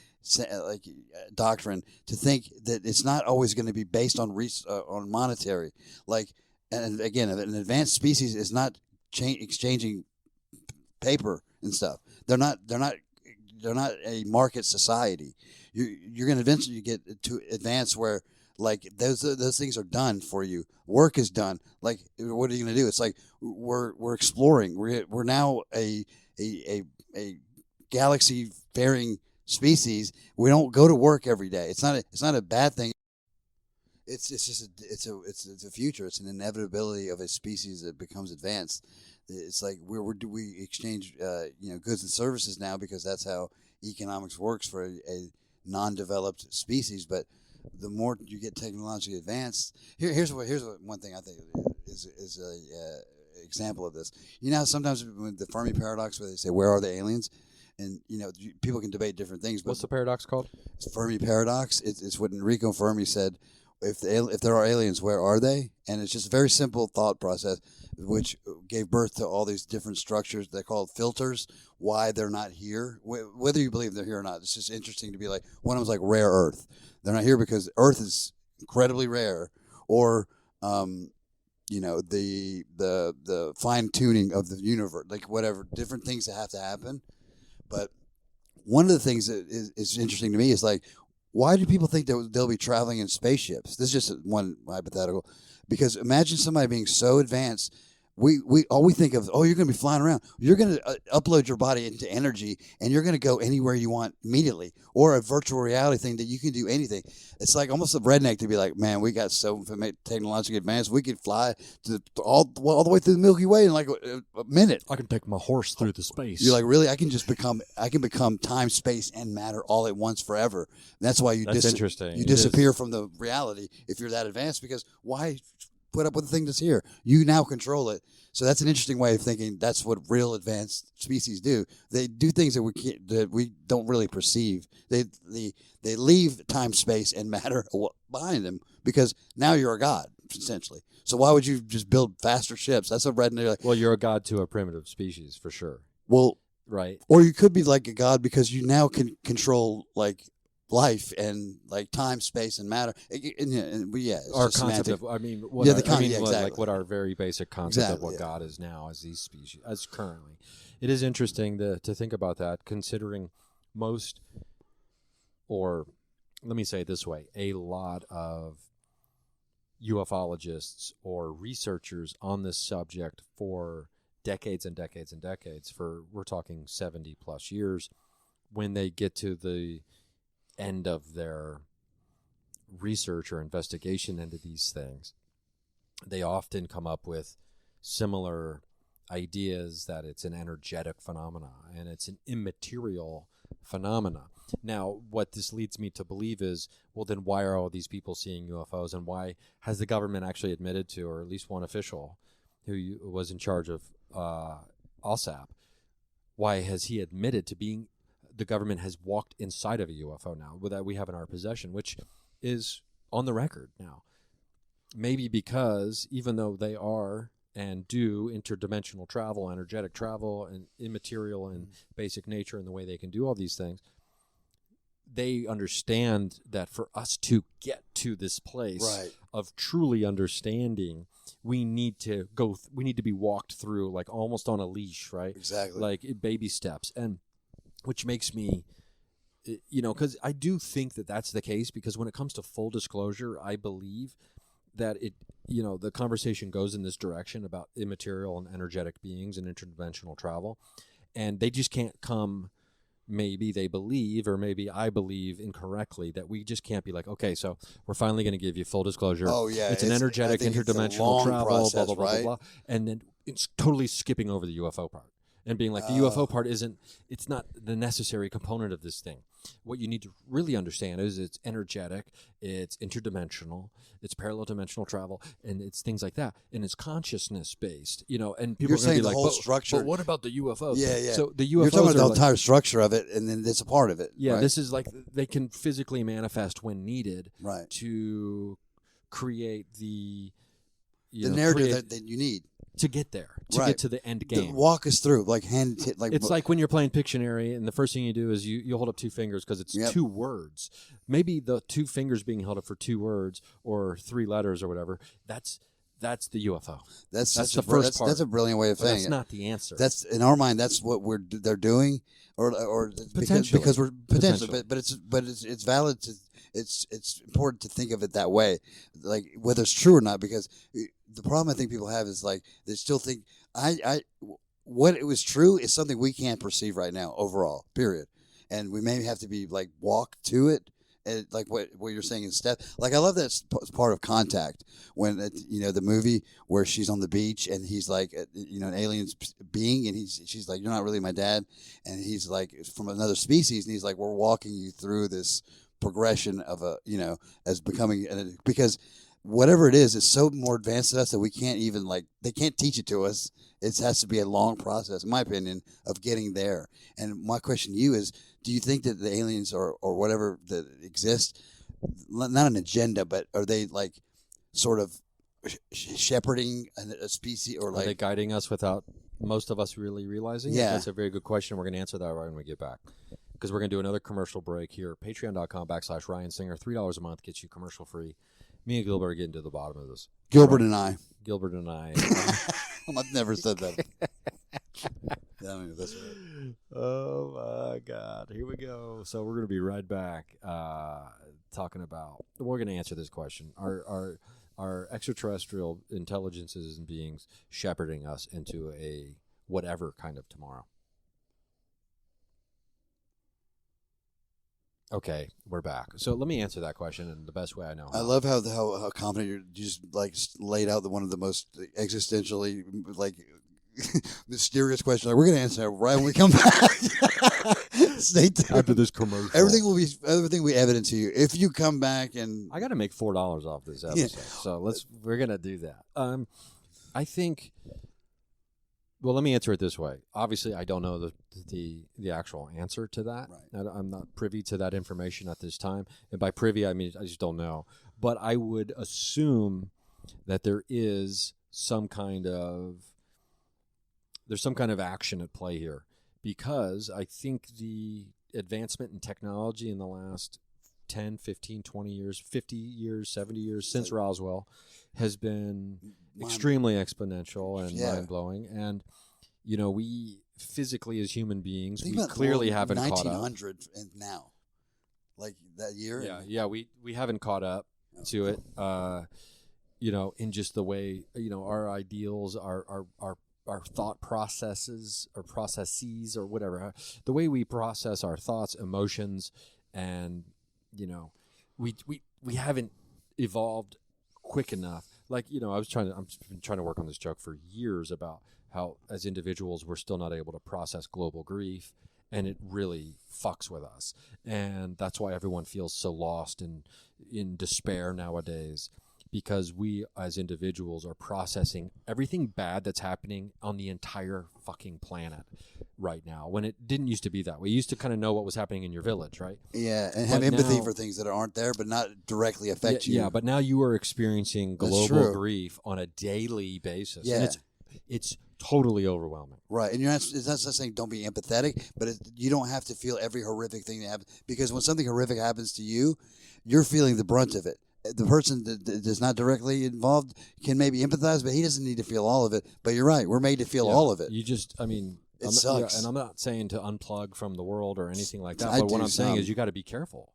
doctrine to think that it's not always going to be based on monetary. Like, and again, an advanced species is not exchanging paper and stuff. They're not a market society. You're going to eventually get to advance where like those things are done for you. Work is done. Like, what are you going to do? It's like we're exploring. We're now a galaxy faring species. We don't go to work every day. It's not a bad thing. It's just it's a future. It's an inevitability of a species that becomes advanced. It's like we exchange goods and services now because that's how economics works for a non-developed species. But the more you get technologically advanced, here's one thing I think is a example of this. How sometimes with the Fermi paradox, where they say, "Where are the aliens?" And people can debate different things. But what's the paradox called? It's Fermi paradox. It's what Enrico Fermi said. If there are aliens, where are they? And it's just a very simple thought process, which gave birth to all these different structures. They're called filters. Why they're not here, whether you believe they're here or not. It's just interesting to be like, one of them's like rare earth. They're not here because Earth is incredibly rare, or the fine tuning of the universe, like whatever different things that have to happen. But one of the things that is interesting to me is like, why do people think they'll be traveling in spaceships? This is just one hypothetical, because imagine somebody being so advanced. All we think of, you're going to be flying around. You're going to upload your body into energy, and you're going to go anywhere you want immediately, or a virtual reality thing that you can do anything. It's like almost a redneck to be like, man, we got so technologically advanced, we could fly all the way through the Milky Way in like a minute. I can take my horse through the space. You're like, really? I can become time, space, and matter all at once forever. And that's why that's interesting. You disappear from the reality if you're that advanced, because why put up with the thing that's here? You now control it. So that's an interesting way of thinking. That's what real advanced species do. They do things that we don't really perceive. They leave time, space, and matter behind them, because now you're a god essentially. So why would you just build faster ships? That's a redneck. Like, well, you're a god to a primitive species for sure. Well, right. Or you could be like a god because you now can control like life and like time, space, and matter. It's Our just concept semantic. of, I mean, Exactly. what our very basic concept of what Exactly, yeah. God is now as these species, as currently. It is interesting to think about that, considering most, or let me say it this way, a lot of ufologists or researchers on this subject for decades and decades and decades, we're talking 70 plus years, when they get to the end of their research or investigation into these things, they often come up with similar ideas that it's an energetic phenomena and it's an immaterial phenomena. Now, what this leads me to believe is, well, then why are all these people seeing UFOs, and why has the government actually admitted to, or at least one official who was in charge of OSAP, why has he admitted to being, the government has walked inside of a UFO now that we have in our possession, which is on the record now? Maybe because even though they are and do interdimensional travel, energetic travel, and immaterial and basic nature in the way they can do all these things, they understand that for us to get to this place of truly understanding, we need to we need to be walked through, like almost on a leash, right? Exactly. Like baby steps. And which makes me, because I do think that that's the case, because when it comes to full disclosure, I believe that the conversation goes in this direction about immaterial and energetic beings and interdimensional travel, and they just can't come. Maybe they believe, or maybe I believe incorrectly, that we just can't be like, okay, so we're finally going to give you full disclosure. Oh yeah, it's an energetic interdimensional travel, process, blah blah blah right? blah blah, and then it's totally skipping over the UFO part and being like, the UFO part it's not the necessary component of this thing. What you need to really understand is it's energetic, it's interdimensional, it's parallel dimensional travel, and it's things like that, and it's consciousness based, and people You're are going to saying be the like, whole structure. but what about the UFOs? Yeah, yeah. So the UFOs You're talking about the are entire structure of it, and then it's a part of it. yeah, right? This is like they can physically manifest when needed, right, to create the narrative that you need to get there, to get to the end game. Walk us through, like it's like when you're playing Pictionary, and the first thing you do is you hold up two fingers because it's two words. Maybe the two fingers being held up for two words or three letters or whatever. That's the UFO. That's the first part. That's a brilliant way of saying it. That's not the answer. That's in our mind. That's what they're doing, or Potentially. because we're potentially, but it's valid to. It's important to think of it that way, like whether it's true or not. Because the problem I think people have is like they still think what it was true is something we can't perceive right now overall. Period. And we may have to be like walk to it. And like what you're saying instead, like I love that part of Contact when the movie where she's on the beach and he's like an alien being and she's like, you're not really my dad, and he's like from another species, and he's like, we're walking you through this progression of as becoming, because whatever it is, it's so more advanced than us that we can't even they can't teach it to us. It has to be a long process, in my opinion, of getting there. And my question to you is, do you think that the aliens or whatever that exist, not an agenda, but are they like sort of shepherding a species, or are they guiding us without most of us really realizing? Yeah. That's a very good question. We're going to answer that right when we get back, because we're going to do another commercial break here. Patreon.com/Ryan Singer. $3 a month gets you commercial free. Me and Gilbert are getting to the bottom of this. Gilbert and I. I've never said that. I mean, that's right. Oh my God! Here we go. So we're going to be right back, talking about. We're going to answer this question: Are extraterrestrial intelligences and beings shepherding us into a whatever kind of tomorrow? Okay, we're back. So let me answer that question in the best way I know how. I love how confident you just like laid out one of the most existentially mysterious questions. Like, we're going to answer that right when we come back. Stay tuned. After this commercial, everything will be evident to you if you come back. And I got to make $4 off this episode, so we're going to do that. I think. Well, let me answer it this way. Obviously, I don't know the actual answer to that. Right. I'm not privy to that information at this time. And by privy, I mean I just don't know. But I would assume that there's some kind of action at play here, because I think the advancement in technology in the last 10, 15, 20 years, 50 years, 70 years since Roswell has been extremely exponential and mind-blowing. And, we physically as human beings, we clearly haven't caught up. 1900 and now. Like that year? Yeah, we haven't caught up to it, in just the way, our ideals, our thought processes or whatever, the way we process our thoughts, emotions, and, we haven't evolved quick enough. Like, I'm been trying to work on this joke for years about how as individuals, we're still not able to process global grief. And it really fucks with us. And that's why everyone feels so lost and in despair nowadays, because we as individuals are processing everything bad that's happening on the entire fucking planet right now, when it didn't used to be that way. You used to kind of know what was happening in your village, right? Yeah, and have empathy for things that aren't there but not directly affect you. Yeah, but now you are experiencing global grief on a daily basis. Yeah. And it's totally overwhelming. Right. And it's not saying don't be empathetic, but you don't have to feel every horrific thing that happens, because when something horrific happens to you, you're feeling the brunt of it. The person that is not directly involved can maybe empathize, but he doesn't need to feel all of it. But you're right. We're made to feel all of it. It sucks. And I'm not saying to unplug from the world or anything like that, but what I'm saying is you got to be careful.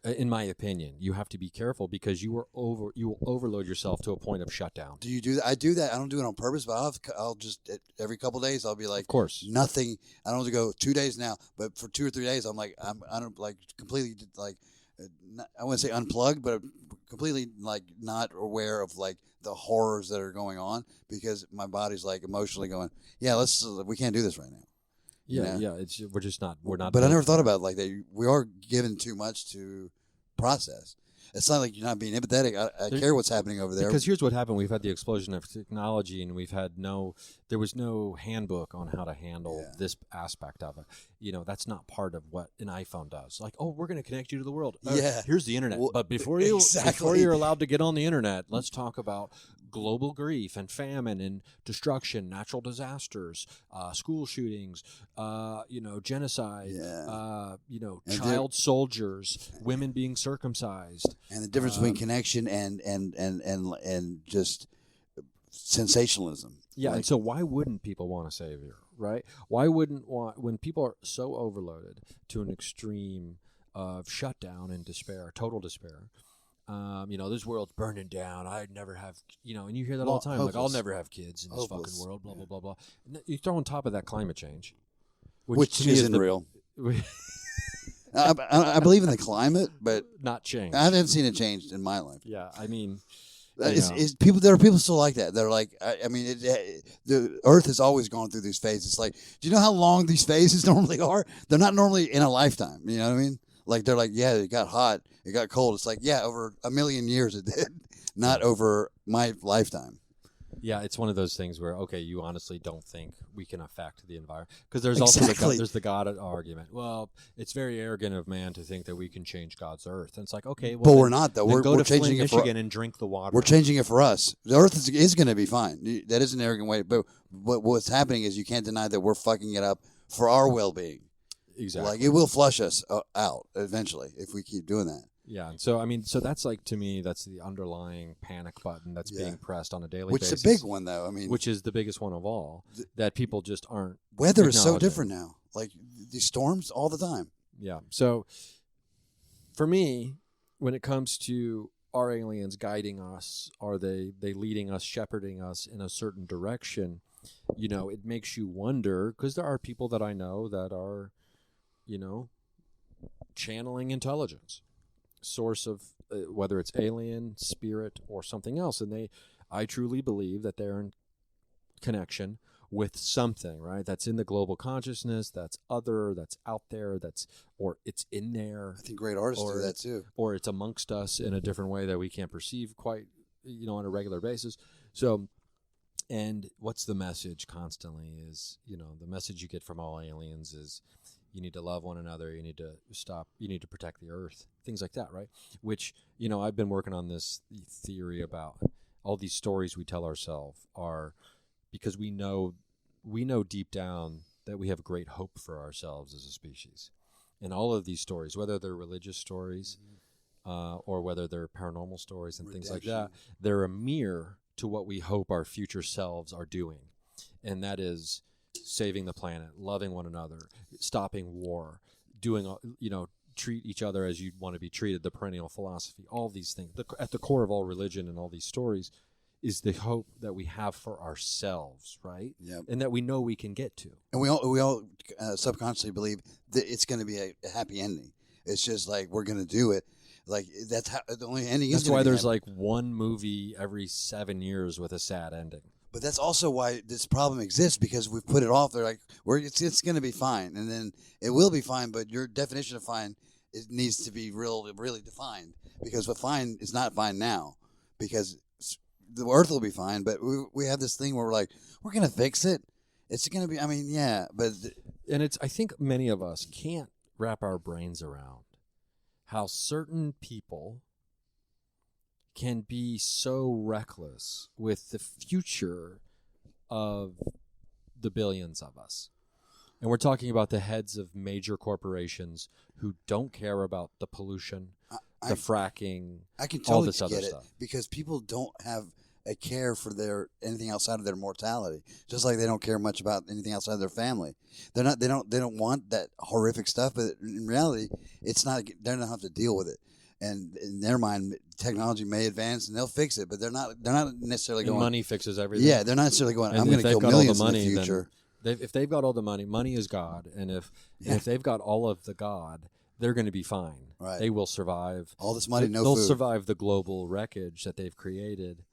In my opinion, you have to be careful, because you will overload yourself to a point of shutdown. Do you do that? I do that. I don't do it on purpose, but I'll just every couple of days I'll be like, of course, nothing. I don't have to go 2 days now, but for 2 or 3 days I don't like completely like, I wouldn't say unplugged, but completely like not aware of like the horrors that are going on, because my body's like emotionally going, we can't do this right now. Yeah. We're not. But I never thought about it like that. We are given too much to process. It's not like you're not being empathetic. I care what's happening over there. Because here's what happened. We've had the explosion of technology, and there was no handbook on how to handle this aspect of it. That's not part of what an iPhone does. Like, we're going to connect you to the world. Here's the internet. But before you're allowed to get on the internet, let's talk about global grief and famine and destruction, natural disasters, school shootings, genocide, child soldiers, women being circumcised. And the difference between connection and just sensationalism. Yeah, and so why wouldn't people want a savior, right? Why wouldn't when people are so overloaded to an extreme of shutdown and despair, total despair? This world's burning down. I'd never have, and you hear that all the time. Hopeless. Like, I'll never have kids in this fucking world. Blah blah blah blah. And you throw on top of that climate change, which isn't real. I believe in the climate, but not change. I haven't seen it changed in my life. Yeah, I mean, there are people still like that. They're like, the Earth has always gone through these phases. It's like, do you know how long these phases normally are? They're not normally in a lifetime. You know what I mean? Like, they're like, yeah, it got hot, it got cold. It's like, yeah, over 1 million years it did, not over my lifetime. Yeah, it's one of those things where, okay, you honestly don't think we can affect the environment, because there's also the God argument. Well, it's very arrogant of man to think that we can change God's earth. And it's like, okay, well, but we're not though. We're changing it for Michigan and drink the water. We're changing it for us. The earth is going to be fine. That is an arrogant way, but what's happening is you can't deny that we're fucking it up for our well-being. Exactly. Like, it will flush us out eventually if we keep doing that. Yeah, and so that's like, to me, that's the underlying panic button that's being pressed on a daily basis. Which is a big one, though. I mean, which is the biggest one of all, that people just aren't. Weather is so different now. Like, these storms all the time. Yeah. So, for me, when it comes to our aliens guiding us, are they leading us, shepherding us in a certain direction? It makes you wonder, because there are people that I know that are, channeling intelligence. Source of whether it's alien, spirit, or something else, and I truly believe that they're in connection with something, right? That's in the global consciousness, that's out there, or it's in there. I think great artists do that too. Or it's amongst us in a different way that we can't perceive quite, on a regular basis. So, and what's the message constantly is, the message you get from all aliens is, you need to love one another. You need to protect the earth, things like that, right? Which, I've been working on this theory about all these stories we tell ourselves are because we know deep down that we have great hope for ourselves as a species. And all of these stories, whether they're religious stories, or whether they're paranormal stories and things like that, Redemption. they're a mirror to what we hope our future selves are doing. And that is saving the planet, loving one another, stopping war, doing, treat each other as you'd want to be treated, the perennial philosophy, all these things. At the core of all religion and all these stories is the hope that we have for ourselves, right? Yep. And that we know we can get to. And we all subconsciously believe that it's going to be a happy ending. It's just like we're going to do it. Like that's how the only ending is. That's why there's happy. like one movie every 7 years with a sad ending. But that's also why this problem exists, because we've put it off. They're like, it's going to be fine, and then it will be fine. But your definition of fine, it needs to be really defined, because what fine is not fine now, because the earth will be fine. But we have this thing where we're like, we're going to fix it. It's going to be. I mean, yeah, but I think many of us can't wrap our brains around how certain people can be so reckless with the future of the billions of us. And we're talking about the heads of major corporations who don't care about the pollution, the fracking, I can all totally this other get it, stuff. because people don't have a care for anything outside of their mortality, just like they don't care much about anything outside of their family. They don't want that horrific stuff, but in reality, it's not. They don't have to deal with it. And in their mind, technology may advance and they'll fix it, but they're not necessarily going. Money fixes everything. Yeah, they're not necessarily going. And I'm going to kill millions in the future. If they've got all the money is God, and if they've got all of the God, they're going to be fine. Right. They will survive. All this money, no they'll food. survive the global wreckage that they've created,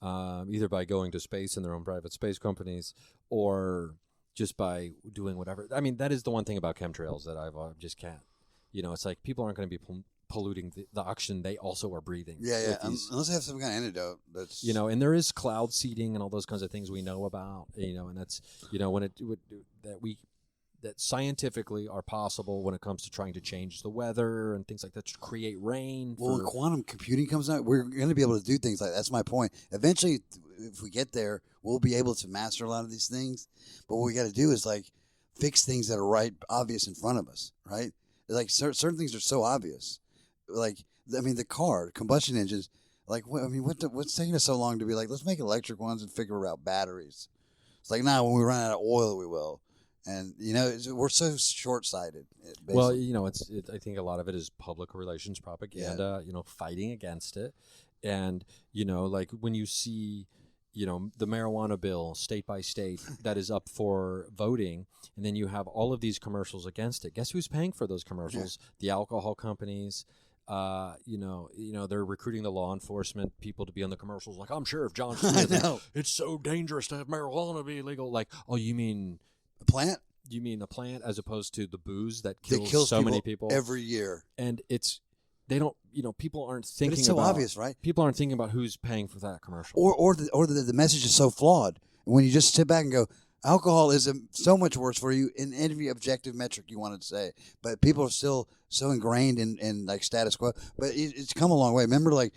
either by going to space in their own private space companies, or just by doing whatever. I mean, that is the one thing about chemtrails that I just can't. It's like people aren't going to be polluting the oxygen they also are breathing. Yeah. Unless they have some kind of antidote. That's and there is cloud seeding and all those kinds of things we know about. And that's when that scientifically are possible when it comes to trying to change the weather and things like that to create rain. Well, when quantum computing comes out, we're going to be able to do things like that. That's my point. Eventually, if we get there, we'll be able to master a lot of these things. But what we got to do is like fix things that are obvious in front of us, right? Like certain things are so obvious. Like, I mean, the combustion engines. Like, what's taking us so long to be like, let's make electric ones and figure out batteries? It's like, when we run out of oil, we will. And we're so short-sighted. Well, I think a lot of it is public relations propaganda. Yeah. Fighting against it, and like when you see, the marijuana bill state by state that is up for voting, and then you have all of these commercials against it. Guess who's paying for those commercials? Yeah. The alcohol companies. They're recruiting the law enforcement people to be on the commercials. Like, I'm Sheriff John Smith. I know. It's so dangerous to have marijuana be illegal. Like, oh, you mean the plant? You mean the plant as opposed to the booze that kills many people every year? And they don't, people aren't thinking but it's so obvious, right? People aren't thinking about who's paying for that commercial. Or the message is so flawed. When you just sit back and go, alcohol is so much worse for you in every objective metric you wanted to say, but people are still so ingrained in like status quo. But it's come a long way. Remember, like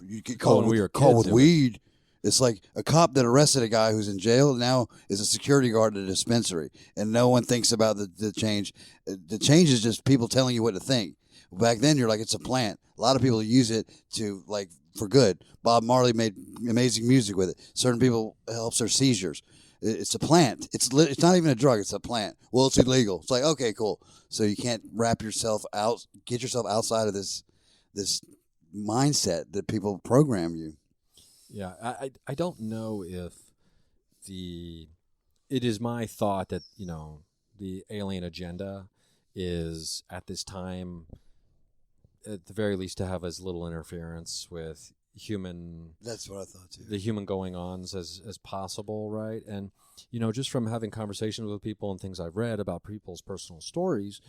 you could call with weed. It's like a cop that arrested a guy who's in jail now is a security guard at a dispensary, and no one thinks about the change. The change is just people telling you what to think. Back then, you're like, it's a plant. A lot of people use it to like for good. Bob Marley made amazing music with it. Certain people, it helps their seizures. It's a plant. It's not even a drug. It's a plant. Well, it's illegal. It's like, okay, cool. So you can't get yourself outside of this mindset that people program you. Yeah, I don't know if it is my thought that, the alien agenda is at this time, at the very least, to have as little interference with human. That's what I thought too. The human going-ons as possible, right? And, just from having conversations with people and things I've read about people's personal stories,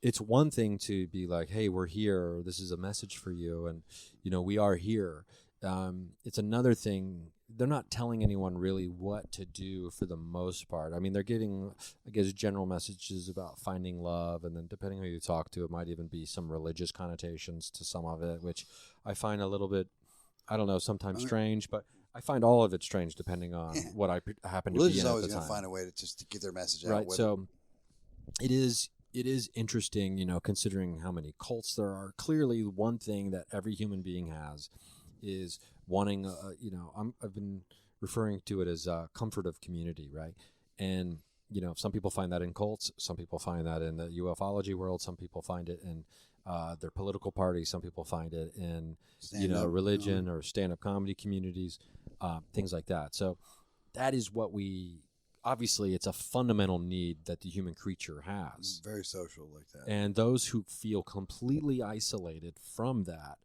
it's one thing to be like, hey, we're here. This is a message for you. And, we are here. It's another thing. They're not telling anyone really what to do for the most part. I mean, they're giving, I guess, general messages about finding love. And then depending on who you talk to, it might even be some religious connotations to some of it, which I find a little bit, I don't know, sometimes strange, but I find all of it strange depending on what I happen to be in at the time. Religion is always going to find a way to get their message out. Right. So it it is interesting, considering how many cults there are. Clearly, one thing that every human being has is wanting, I've been referring to it as comfort of community, right? And, some people find that in cults. Some people find that in the ufology world. Some people find it in their political party. Some people find it in, religion or stand-up comedy communities, things like that. So that is what obviously it's a fundamental need that the human creature has. Very social like that. And those who feel completely isolated from that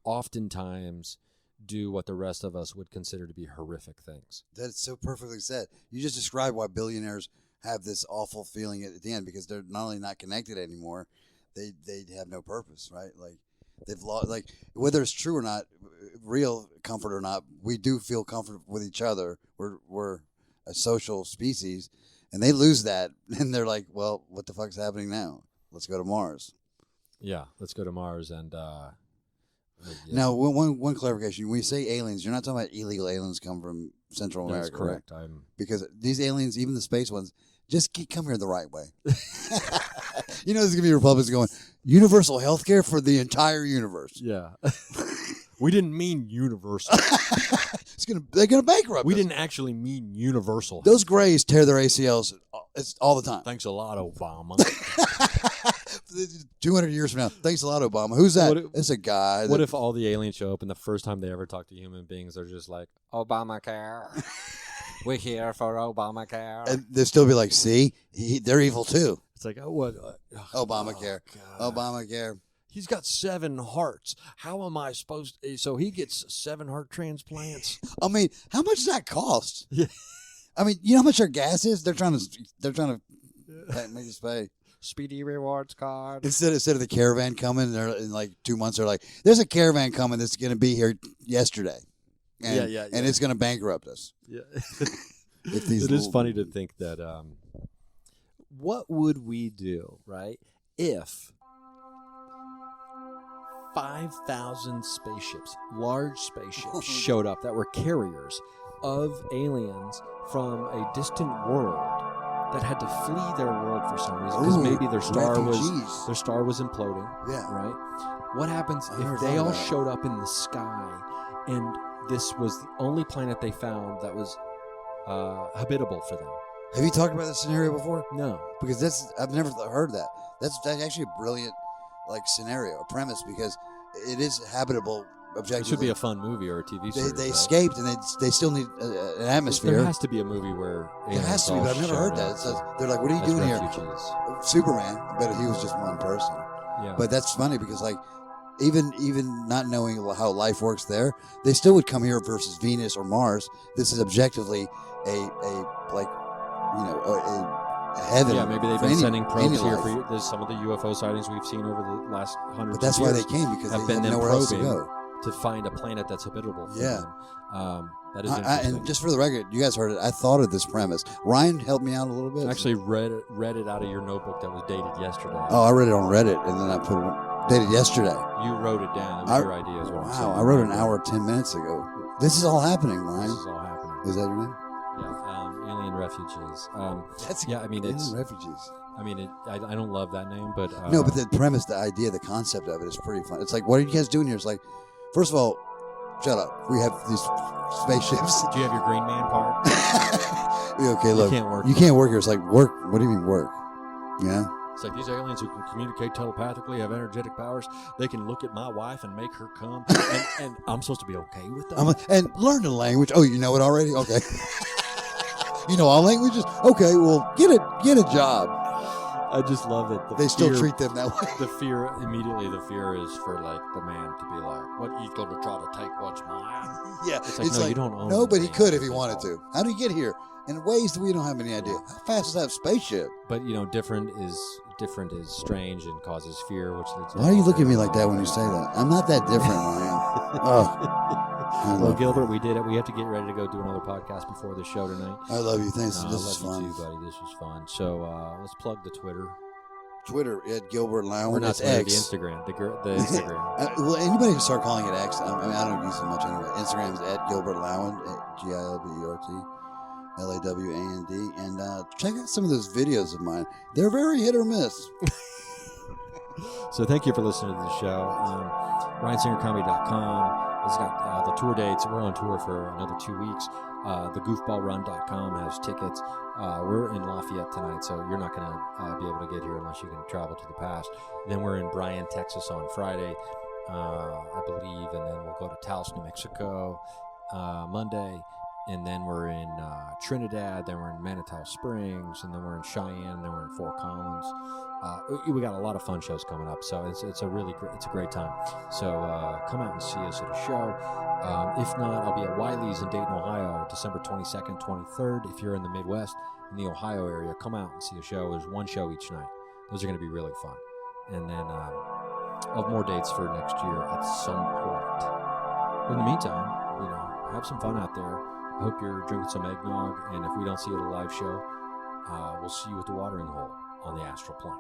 oftentimes do what the rest of us would consider to be horrific things. That's so perfectly said. You just described why billionaires have this awful feeling at the end, because they're not only not connected anymore, they have no purpose, right? Like they've lost, like whether it's true or not, real comfort or not, we do feel comfort with each other. We're a social species, and they lose that, and they're like, well, what the fuck's happening now? Let's go to Mars. Yeah, let's go to Mars. And now, one clarification: when you say aliens, you're not talking about illegal aliens come from Central America. That's correct. Right? Because these aliens, even the space ones, just come here the right way. There's gonna be Republicans going universal health care for the entire universe. Yeah. We didn't mean universal. They're gonna bankrupt. We didn't actually mean universal. Those Greys tear their ACLs all the time. Thanks a lot, Obama. 200 years from now. Thanks a lot, Obama. Who's that? It's a guy. What if all the aliens show up and the first time they ever talk to human beings, they're just like, Obamacare. We're here for Obamacare. And they'll still be like, see, they're evil too. It's like, what? Obamacare. Obamacare. He's got 7 hearts. How am I supposed to? So he gets 7 heart transplants. I mean, how much does that cost? Yeah. I mean, you know how much our gas is? They're trying to make us pay. Speedy rewards card. Instead of the caravan coming, they're in like 2 months. They're like, there's a caravan coming that's going to be here yesterday. And, and it's going to bankrupt us. Yeah. It is funny to think that what would we do, right, if 5,000 spaceships, large spaceships, showed up that were carriers of aliens from a distant world that had to flee their world for some reason because maybe their star was imploding. Yeah. Right. What happens if they all showed up in the sky and this was the only planet they found that was habitable for them? Have you talked about this scenario before? No, because I've never heard that. That's actually a brilliant scenario, a premise, because it is habitable. Objectively, it should be a fun movie or a TV series. They escaped, and they still need an atmosphere. There has to be a movie where there has to be, but I've never heard that. They're like, "What are you doing here?" Superman, but he was just one person. Yeah. But that's funny because even not knowing how life works there, they still would come here versus Venus or Mars. This is objectively a heaven. Yeah, maybe they've been sending probes here for you. There's some of the UFO sightings we've seen over the last 100 years. But that's why they came, because have they been had nowhere else to go. To find a planet that's habitable for them. That is interesting. And just for the record, you guys heard it. I thought of this premise. Ryan helped me out a little bit. I actually read it out of your notebook that was dated yesterday. Oh, I read it on Reddit, and then I put it dated yesterday. You wrote it down. That was your idea is what I'm saying. Wow, I wrote it an hour 10 minutes ago. This is all happening, Ryan. This is all happening. Is that your name? Yeah, alien refugees. Alien refugees. I mean, I don't love that name, but no, but the premise, the idea, the concept of it is pretty fun. It's like, what are you guys doing here? It's like, first of all, shut up. We have these spaceships. Do you have your Green Man card? Okay, look, you can't work here. It's like, work. What do you mean work? Yeah. It's like these aliens who can communicate telepathically, have energetic powers. They can look at my wife and make her come, and I'm supposed to be okay with that. And learn the language. Oh, you know it already? Okay. You know all languages? Okay, well, get a job. I just love it. They still treat them that way. The fear is for like the man to be like, "What, he's going to try to take what's mine?" Yeah, it's like, no, you don't own. No, but he could if he wanted to. How did he get here? In ways that we don't have any idea. How fast is that spaceship? But different is strange and causes fear. Why are you looking at me like that when you say that? I'm not that different, Ryan. Well, Gilbert, we did it. We have to get ready to go do another podcast before the show tonight. I love you. Thanks. This is fun. I love you too, buddy. This was fun. So let's plug the Twitter. Twitter at Gilbert Lawand. Or not Twitter, X. The Instagram. The Instagram. Well, anybody can start calling it X. I mean, I don't use it much anyway. Instagram is at Gilbert Lawand, Gilbert. Lawand, and check out some of those videos of mine. They're very hit or miss. So thank you for listening to the show. RyanSingerComedy.com has got the tour dates. We're on tour for another 2 weeks. The goofballrun.com has tickets. We're in Lafayette tonight, so you're not going to be able to get here unless you can travel to the past. Then we're in Bryan, Texas on Friday, I believe, and then we'll go to Taos, New Mexico Monday, and then we're in Trinidad, then we're in Manitou Springs, and then we're in Cheyenne, then we're in Fort Collins. We got a lot of fun shows coming up, so it's a really great time. So come out and see us at a show. If not, I'll be at Wiley's in Dayton, Ohio, December 22nd, 23rd. If you're in the Midwest, in the Ohio area, come out and see a show. There's one show each night. Those are going to be really fun. And then I'll have more dates for next year at some point. But in the meantime, have some fun out there. I hope you're drinking some eggnog. And if we don't see you at a live show, we'll see you at the watering hole on the astral plane.